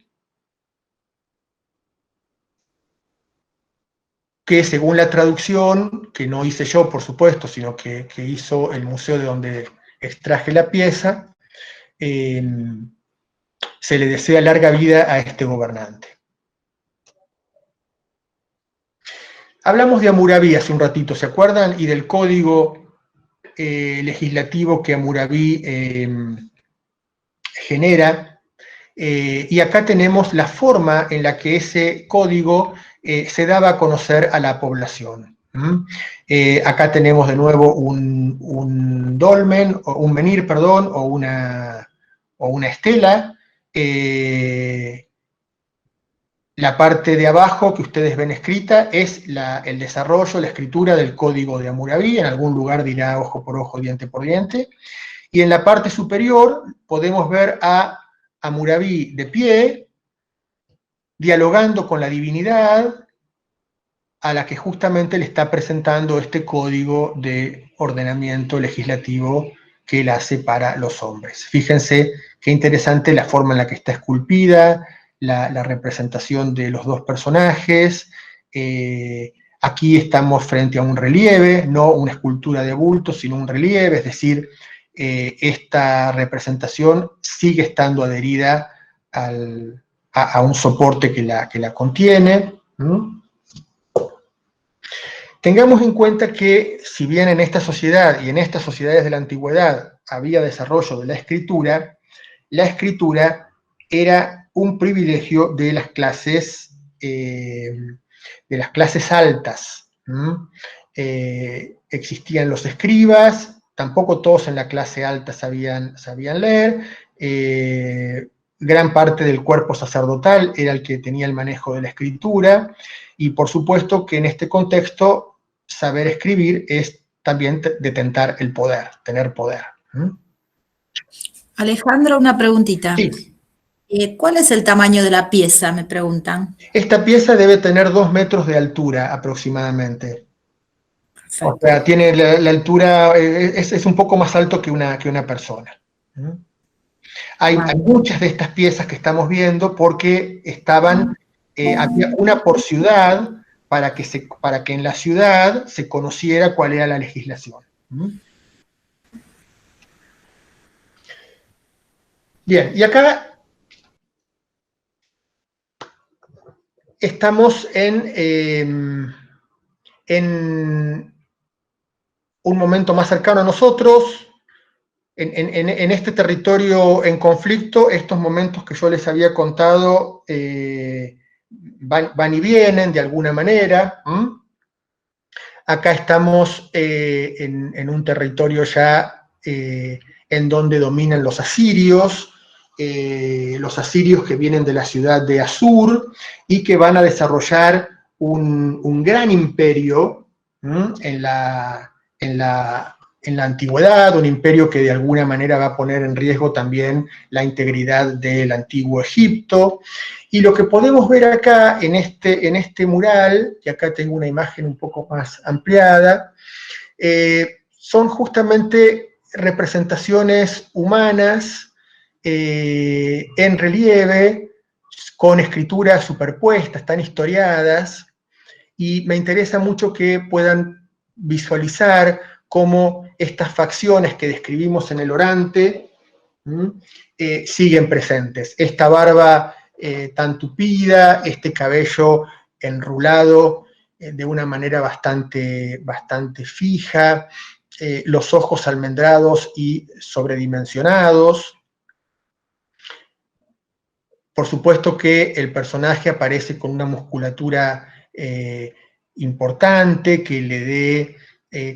que según la traducción, que no hice yo por supuesto, sino que hizo el museo de donde extraje la pieza, se le desea larga vida a este gobernante. Hablamos de Hammurabi hace un ratito, ¿se acuerdan? Y del código legislativo que Hammurabi genera. Y acá tenemos la forma en la que ese código se daba a conocer a la población. Acá tenemos de nuevo un dolmen, o un menhir, perdón, o una estela. La parte de abajo que ustedes ven escrita es el desarrollo, la escritura del código de Hammurabi. En algún lugar dirá ojo por ojo, diente por diente. Y en la parte superior podemos ver a Hammurabi de pie, dialogando con la divinidad, a la que justamente le está presentando este código de ordenamiento legislativo que él hace para los hombres. Fíjense qué interesante la forma en la que está esculpida, la representación de los dos personajes. Aquí estamos frente a un relieve, no una escultura de bulto, sino un relieve, es decir, esta representación sigue estando adherida a un soporte que la contiene. Tengamos en cuenta que si bien en esta sociedad y en estas sociedades de la antigüedad había desarrollo de la escritura era un privilegio de las clases altas. Existían los escribas, tampoco todos en la clase alta sabían leer, gran parte del cuerpo sacerdotal era el que tenía el manejo de la escritura, y por supuesto que en este contexto saber escribir es también detentar el poder, tener poder. Alejandro, una preguntita. Sí. ¿Cuál es el tamaño de la pieza? Me preguntan. Esta pieza debe tener 2 metros de altura aproximadamente. Perfecto. O sea, tiene la altura, es un poco más alto que una persona. Hay muchas de estas piezas que estamos viendo porque estaban, había una por ciudad para que en la ciudad se conociera cuál era la legislación. Bien, y acá estamos en un momento más cercano a nosotros, en este territorio en conflicto. Estos momentos que yo les había contado van y vienen de alguna manera. Acá estamos en un territorio ya en donde dominan los asirios que vienen de la ciudad de Asur y que van a desarrollar un gran imperio en la antigüedad, un imperio que de alguna manera va a poner en riesgo también la integridad del antiguo Egipto. Y lo que podemos ver acá en este mural, que acá tengo una imagen un poco más ampliada, son justamente representaciones humanas en relieve, con escrituras superpuestas, están historiadas, y me interesa mucho que puedan visualizar cómo estas facciones que describimos en el orante siguen presentes. Esta barba tan tupida, este cabello enrulado de una manera bastante fija, los ojos almendrados y sobredimensionados. Por supuesto que el personaje aparece con una musculatura importante que le dé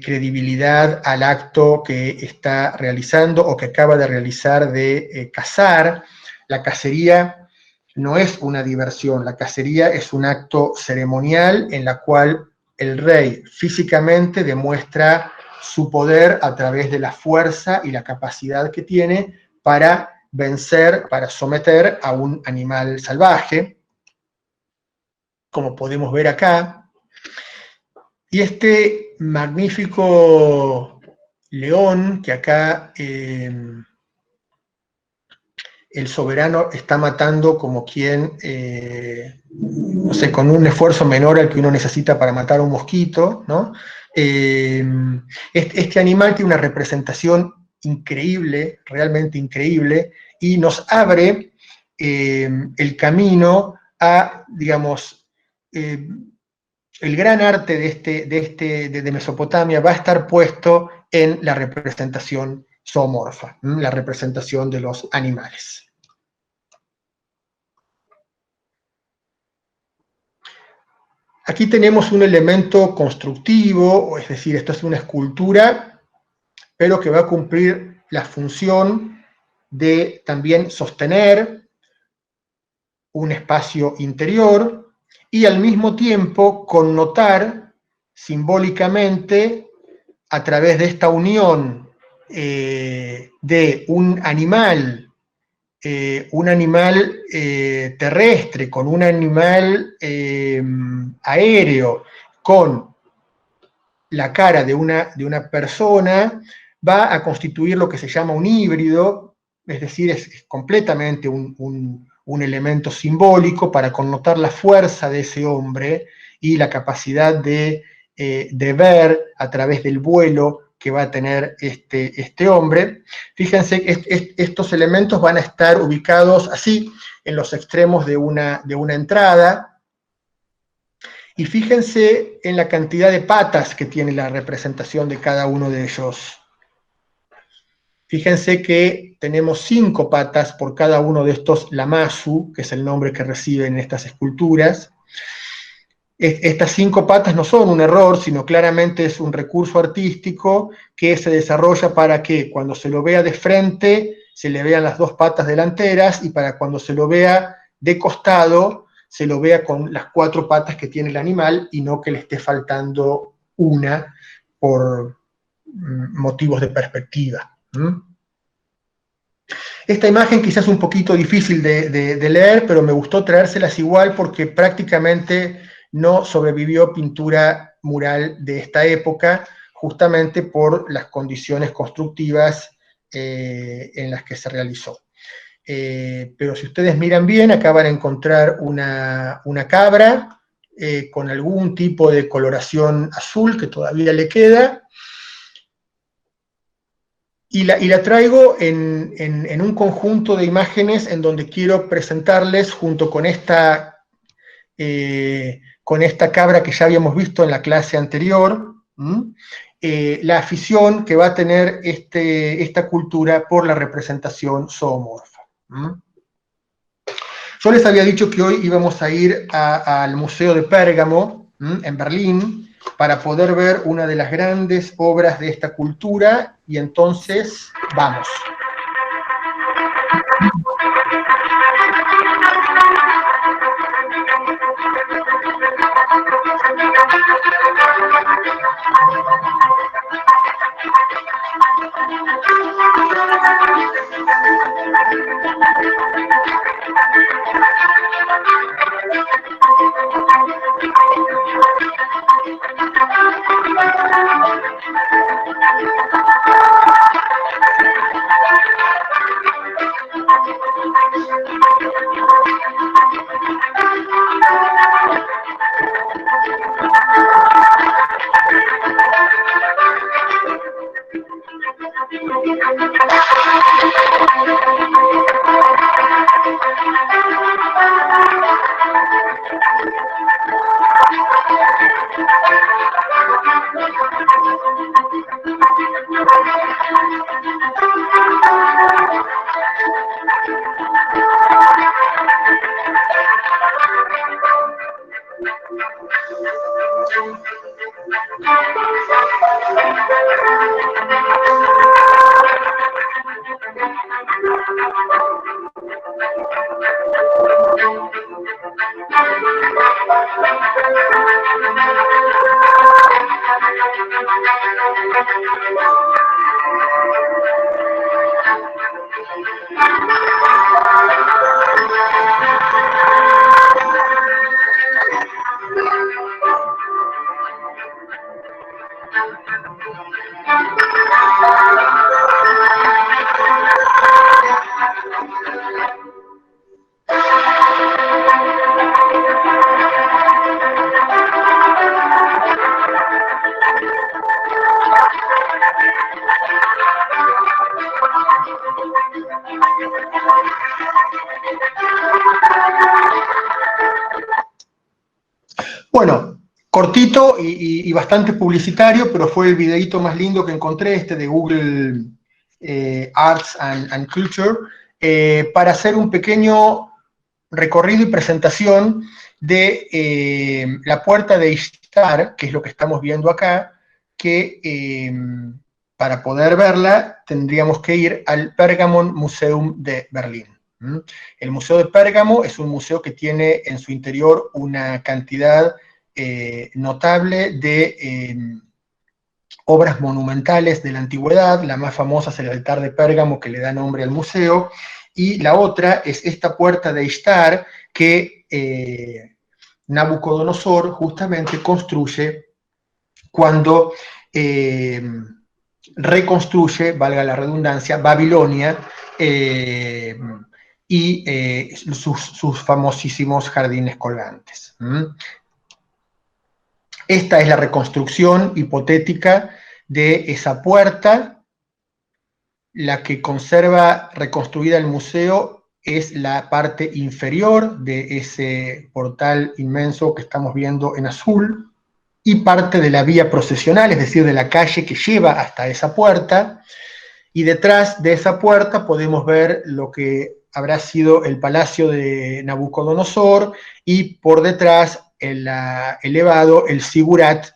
credibilidad al acto que está realizando o que acaba de realizar de cazar. La cacería no es una diversión, la cacería es un acto ceremonial en la cual el rey físicamente demuestra su poder a través de la fuerza y la capacidad que tiene para vencer, para someter a un animal salvaje, como podemos ver acá. Y este magnífico león que acá el soberano está matando como quien, no sé, con un esfuerzo menor al que uno necesita para matar a un mosquito, ¿no? Este animal tiene una representación increíble, realmente increíble, y nos abre el camino a, digamos, el gran arte de Mesopotamia va a estar puesto en la representación zoomorfa, la representación de los animales. Aquí tenemos un elemento constructivo, es decir, esto es una escultura, pero que va a cumplir la función de también sostener un espacio interior y al mismo tiempo connotar simbólicamente a través de esta unión de un animal terrestre con un animal aéreo, con la cara de una persona, va a constituir lo que se llama un híbrido, es decir, es completamente un elemento simbólico para connotar la fuerza de ese hombre y la capacidad de ver a través del vuelo que va a tener este hombre. Fíjense que estos elementos van a estar ubicados así, en los extremos de una entrada, y fíjense en la cantidad de patas que tiene la representación de cada uno de ellos. Fíjense que tenemos 5 patas por cada uno de estos lamasu, que es el nombre que reciben estas esculturas. Estas 5 patas no son un error, sino claramente es un recurso artístico que se desarrolla para que cuando se lo vea de frente se le vean las 2 patas delanteras, y para cuando se lo vea de costado se lo vea con las 4 patas que tiene el animal y no que le esté faltando una por motivos de perspectiva. Esta imagen quizás es un poquito difícil de leer, pero me gustó traérselas igual porque prácticamente no sobrevivió pintura mural de esta época, justamente por las condiciones constructivas en las que se realizó. Pero si ustedes miran bien, acá van a encontrar una cabra con algún tipo de coloración azul que todavía le queda, y la traigo en un conjunto de imágenes en donde quiero presentarles, junto con esta cabra que ya habíamos visto en la clase anterior, la afición que va a tener esta cultura por la representación zoomorfa. Yo les había dicho que hoy íbamos a ir al Museo de Pérgamo, en Berlín, para poder ver una de las grandes obras de esta cultura, y entonces vamos. Bueno, cortito y bastante publicitario, pero fue el videíto más lindo que encontré, este de Google Arts and Culture, para hacer un pequeño recorrido y presentación de la puerta de Ishtar, que es lo que estamos viendo acá, que para poder verla tendríamos que ir al Pergamon Museum de Berlín. El Museo de Pérgamo es un museo que tiene en su interior una cantidad notable de obras monumentales de la antigüedad. La más famosa es el altar de Pérgamo, que le da nombre al museo, y la otra es esta puerta de Ishtar que Nabucodonosor justamente construye cuando reconstruye, valga la redundancia, Babilonia, y sus famosísimos jardines colgantes. Esta es la reconstrucción hipotética de esa puerta. La que conserva reconstruida el museo es la parte inferior de ese portal inmenso que estamos viendo en azul, y parte de la vía procesional, es decir, de la calle que lleva hasta esa puerta, y detrás de esa puerta podemos ver lo que habrá sido el palacio de Nabucodonosor, y por detrás elevado el Sigurat,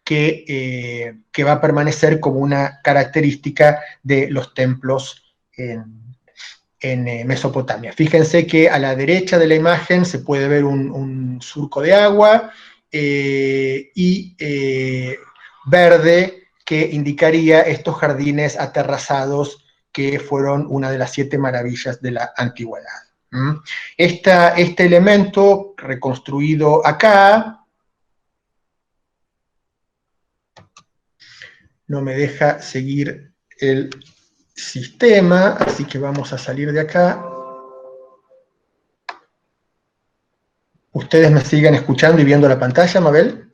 que va a permanecer como una característica de los templos en Mesopotamia. Fíjense que a la derecha de la imagen se puede ver un surco de agua y verde, que indicaría estos jardines aterrazados que fueron una de las 7 maravillas de la antigüedad. Este elemento reconstruido acá no me deja seguir el sistema, así que vamos a salir de acá. ¿Ustedes me siguen escuchando y viendo la pantalla, Mabel?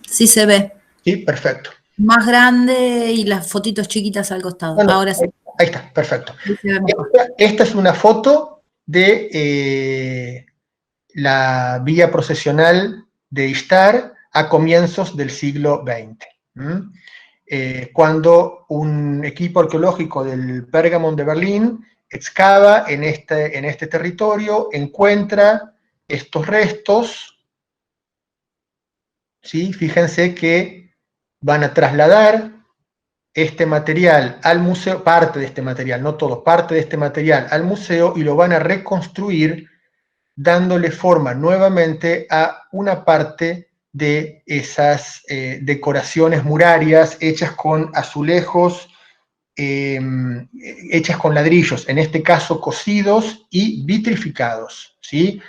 Sí se ve. Sí, perfecto. Más grande y las fotitos chiquitas al costado. Bueno, ahora sí. Ahí está, perfecto. Ahí se ve mejor. Esta es una foto de la vía procesional de Ishtar a comienzos del siglo XX. Cuando un equipo arqueológico del Pergamon de Berlín excava en este territorio, encuentra estos restos, ¿sí? Fíjense que van a trasladar este material al museo, parte de este material, no todo, parte de este material al museo, y lo van a reconstruir dándole forma nuevamente a una parte de esas decoraciones murarias hechas con azulejos, hechas con ladrillos, en este caso cocidos y vitrificados, ¿sí?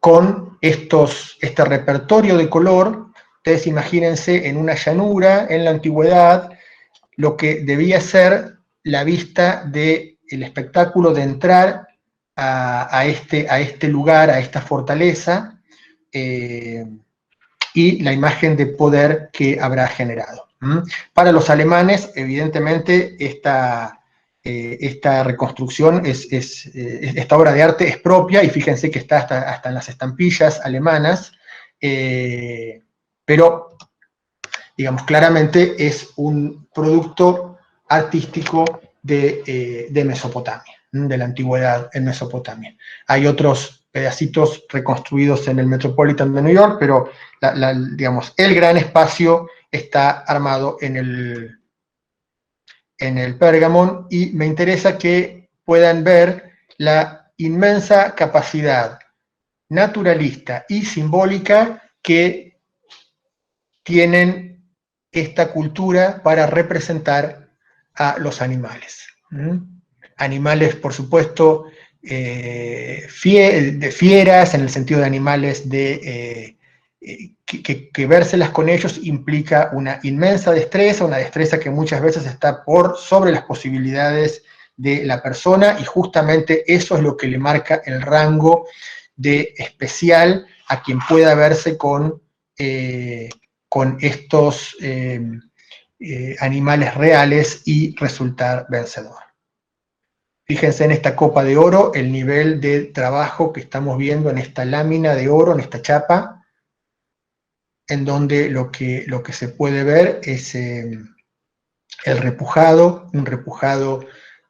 Con este repertorio de color. Ustedes imagínense en una llanura, en la antigüedad, lo que debía ser la vista del espectáculo de entrar a este lugar, a esta fortaleza, y la imagen de poder que habrá generado. Para los alemanes, evidentemente, esta reconstrucción, esta obra de arte es propia, y fíjense que está hasta en las estampillas alemanas, pero, digamos, claramente es un producto artístico de Mesopotamia, de la antigüedad en Mesopotamia. Hay otros pedacitos reconstruidos en el Metropolitan de New York, pero digamos, el gran espacio está armado en el Pergamon, y me interesa que puedan ver la inmensa capacidad naturalista y simbólica que tienen esta cultura para representar a los animales. Animales, por supuesto, de fieras, en el sentido de animales que vérselas con ellos implica una inmensa destreza, una destreza que muchas veces está sobre las posibilidades de la persona, y justamente eso es lo que le marca el rango de especial a quien pueda verse con estos animales reales y resultar vencedor. Fíjense en esta copa de oro, el nivel de trabajo que estamos viendo en esta lámina de oro, en esta chapa, en donde lo que se puede ver es el repujado, un repujado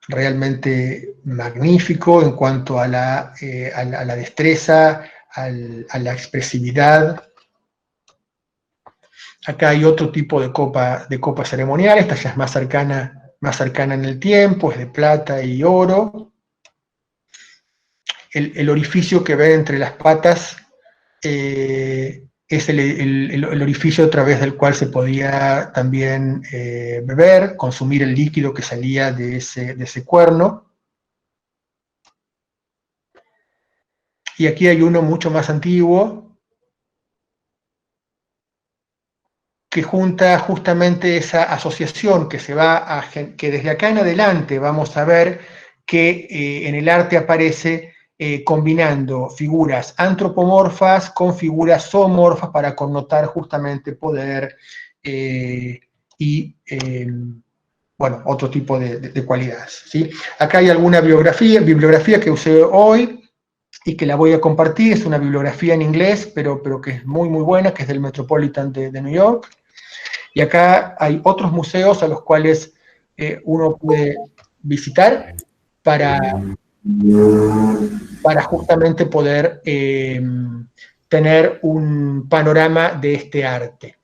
realmente magnífico en cuanto a la destreza, a la expresividad. Acá hay otro tipo de copa ceremonial, esta ya es más cercana en el tiempo, es de plata y oro. El orificio que ven entre las patas es el orificio a través del cual se podía también beber, consumir el líquido que salía de ese cuerno. Y aquí hay uno mucho más antiguo, que junta justamente esa asociación que que desde acá en adelante vamos a ver que en el arte aparece combinando figuras antropomorfas con figuras zoomorfas para connotar justamente poder y bueno, otro tipo de cualidades, ¿sí? Acá hay alguna bibliografía que usé hoy y que la voy a compartir. Es una bibliografía en inglés, pero que es muy muy buena, que es del Metropolitan de New York. Y acá hay otros museos a los cuales uno puede visitar para justamente poder tener un panorama de este arte.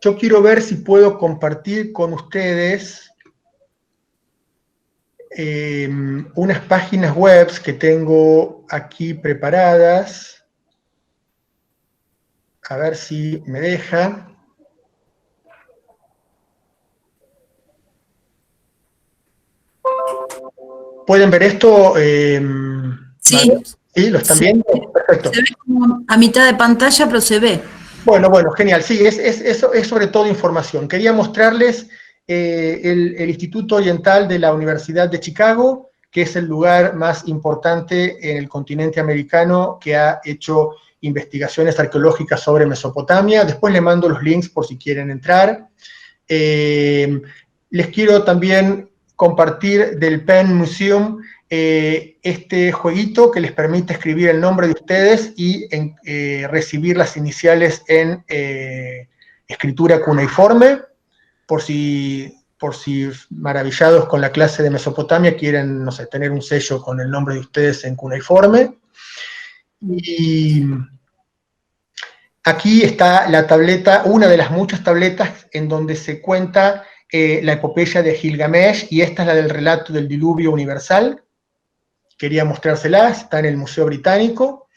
Yo quiero ver si puedo compartir con ustedes unas páginas web que tengo aquí preparadas. A ver si me deja. ¿Pueden ver esto? Sí. ¿Sí? ¿Lo están viendo? Perfecto. Se ve como a mitad de pantalla, pero se ve. Bueno, genial. Sí, es sobre todo información. Quería mostrarles el Instituto Oriental de la Universidad de Chicago, que es el lugar más importante en el continente americano que ha hecho investigaciones arqueológicas sobre Mesopotamia. Después les mando los links por si quieren entrar. Les quiero también compartir del Penn Museum este jueguito que les permite escribir el nombre de ustedes y recibir las iniciales en escritura cuneiforme, por si maravillados con la clase de Mesopotamia quieren, no sé, tener un sello con el nombre de ustedes en cuneiforme. Y aquí está la tableta, una de las muchas tabletas en donde se cuenta la epopeya de Gilgamesh, y esta es la del relato del diluvio universal. Quería mostrárselas, está en el Museo Británico.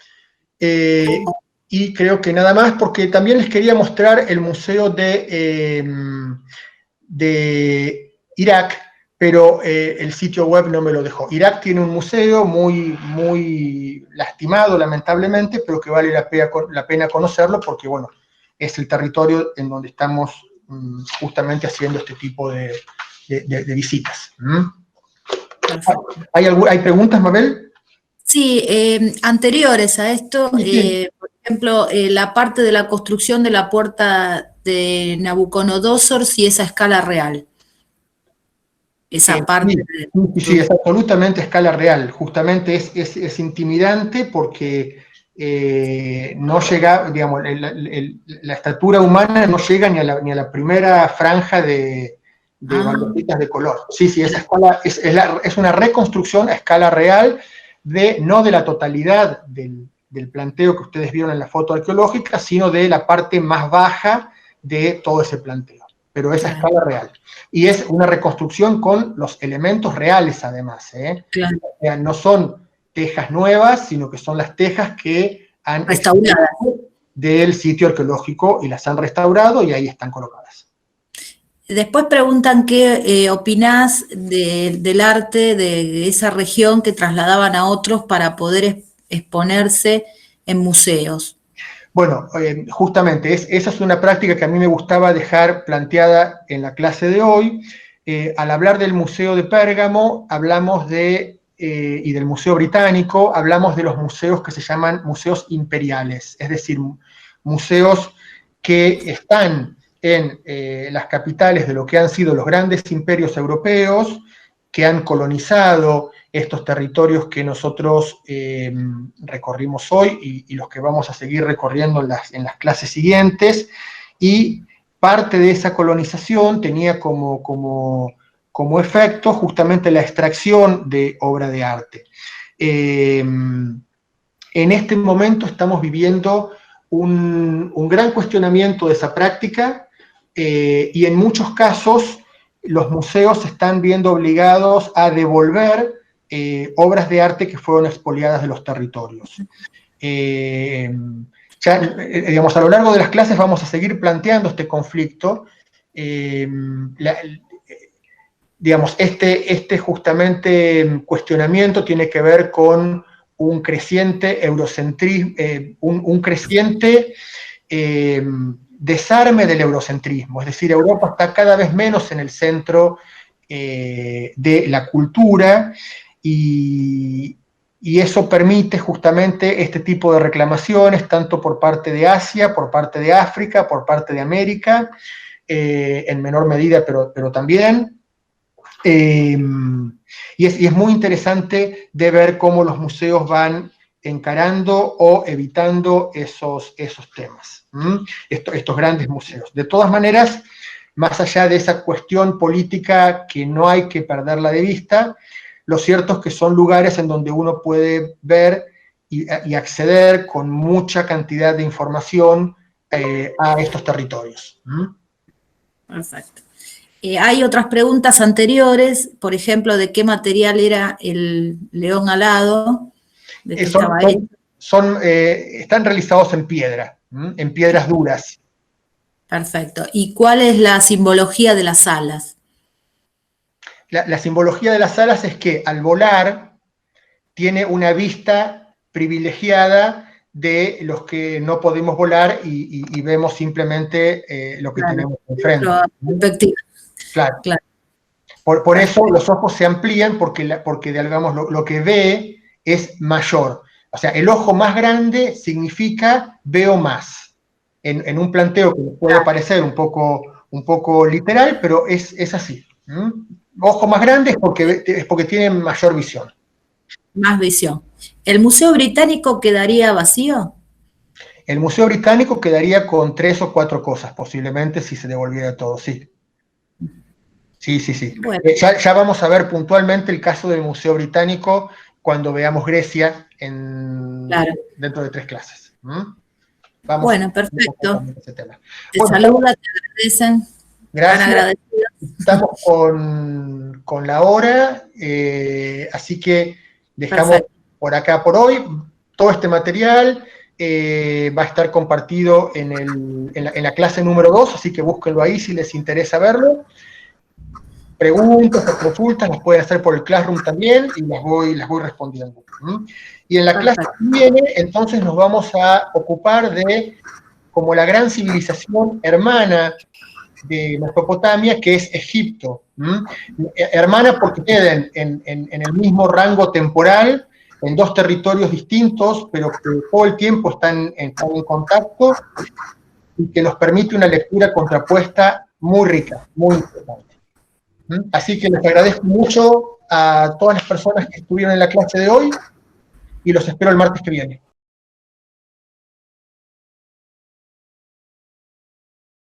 Y creo que nada más, porque también les quería mostrar el museo de Irak, pero el sitio web no me lo dejó. Irak tiene un museo muy, muy lastimado, lamentablemente, pero que vale la pena conocerlo, porque bueno, es el territorio en donde estamos justamente haciendo este tipo de visitas. ¿Hay preguntas, Mabel? Sí, anteriores a esto, Sí. por ejemplo, la parte de la construcción de la puerta de Nabucodonosor, si es a escala real. Esa parte. Sí, es absolutamente a escala real. Justamente es intimidante porque no llega, digamos, la estatura humana no llega ni a la primera franja de balotitas de color. Sí, esa escala es una reconstrucción a escala real, no de la totalidad del planteo que ustedes vieron en la foto arqueológica, sino de la parte más baja de todo ese planteo. pero es a escala real. Y es una reconstrucción con los elementos reales, además, ¿eh? Claro. O sea, no son tejas nuevas, sino que son las tejas que han Restauradas del sitio arqueológico y las han restaurado y ahí están colocadas. Después preguntan qué opinás del arte de esa región que trasladaban a otros para poder exponerse en museos. Bueno, justamente esa es una práctica que a mí me gustaba dejar planteada en la clase de hoy. Al hablar del Museo de Pérgamo, hablamos y del Museo Británico, hablamos de los museos que se llaman museos imperiales, es decir, museos que están en las capitales de lo que han sido los grandes imperios europeos, que han colonizado estos territorios que nosotros recorrimos hoy y los que vamos a seguir recorriendo en las clases siguientes, y parte de esa colonización tenía como efecto justamente la extracción de obra de arte. En este momento estamos viviendo un gran cuestionamiento de esa práctica, y en muchos casos los museos se están viendo obligados a devolver obras de arte que fueron expoliadas de los territorios. Digamos, a lo largo de las clases vamos a seguir planteando este conflicto. Digamos, este justamente cuestionamiento tiene que ver con un creciente eurocentrismo, un creciente desarme del eurocentrismo, es decir, Europa está cada vez menos en el centro de la cultura, y eso permite justamente este tipo de reclamaciones, tanto por parte de Asia, por parte de África, por parte de América, en menor medida, pero también. Y es muy interesante de ver cómo los museos van encarando o evitando esos temas, estos grandes museos. De todas maneras, más allá de esa cuestión política que no hay que perderla de vista, lo cierto es que son lugares en donde uno puede ver y acceder con mucha cantidad de información a estos territorios. Perfecto. Hay otras preguntas anteriores, por ejemplo, de qué material era el león alado. De qué estaba hecho. Están realizados en piedra, en piedras duras. Perfecto. ¿Y cuál es la simbología de las alas? La simbología de las alas es que al volar tiene una vista privilegiada de los que no podemos volar y vemos simplemente lo que tenemos enfrente. Perspectiva. Claro. Por eso los ojos se amplían porque digamos, lo que ve es mayor. O sea, el ojo más grande significa veo más. En un planteo que puede parecer un poco literal, pero es así. Ojo más grande es porque tienen mayor visión. Más visión. ¿El Museo Británico quedaría vacío? El Museo Británico quedaría con 3 o 4 cosas, posiblemente, si se devolviera todo, sí. Sí. Bueno. Ya vamos a ver puntualmente el caso del Museo Británico cuando veamos Grecia dentro de 3 clases. Bueno, perfecto. Ese tema. Te saluda, te agradecen. Gracias. Estamos con la hora, así que dejamos por acá por hoy. Todo este material va a estar compartido en la clase número 2, así que búsquenlo ahí si les interesa verlo. Preguntas o consultas las pueden hacer por el Classroom también y las voy respondiendo. Y en la clase que viene, entonces nos vamos a ocupar de como la gran civilización hermana de Mesopotamia, que es Egipto. Hermana porque quedan en el mismo rango temporal, en 2 territorios distintos, pero que todo el tiempo están en contacto y que nos permite una lectura contrapuesta muy rica, muy importante. Así que les agradezco mucho a todas las personas que estuvieron en la clase de hoy y los espero el martes que viene.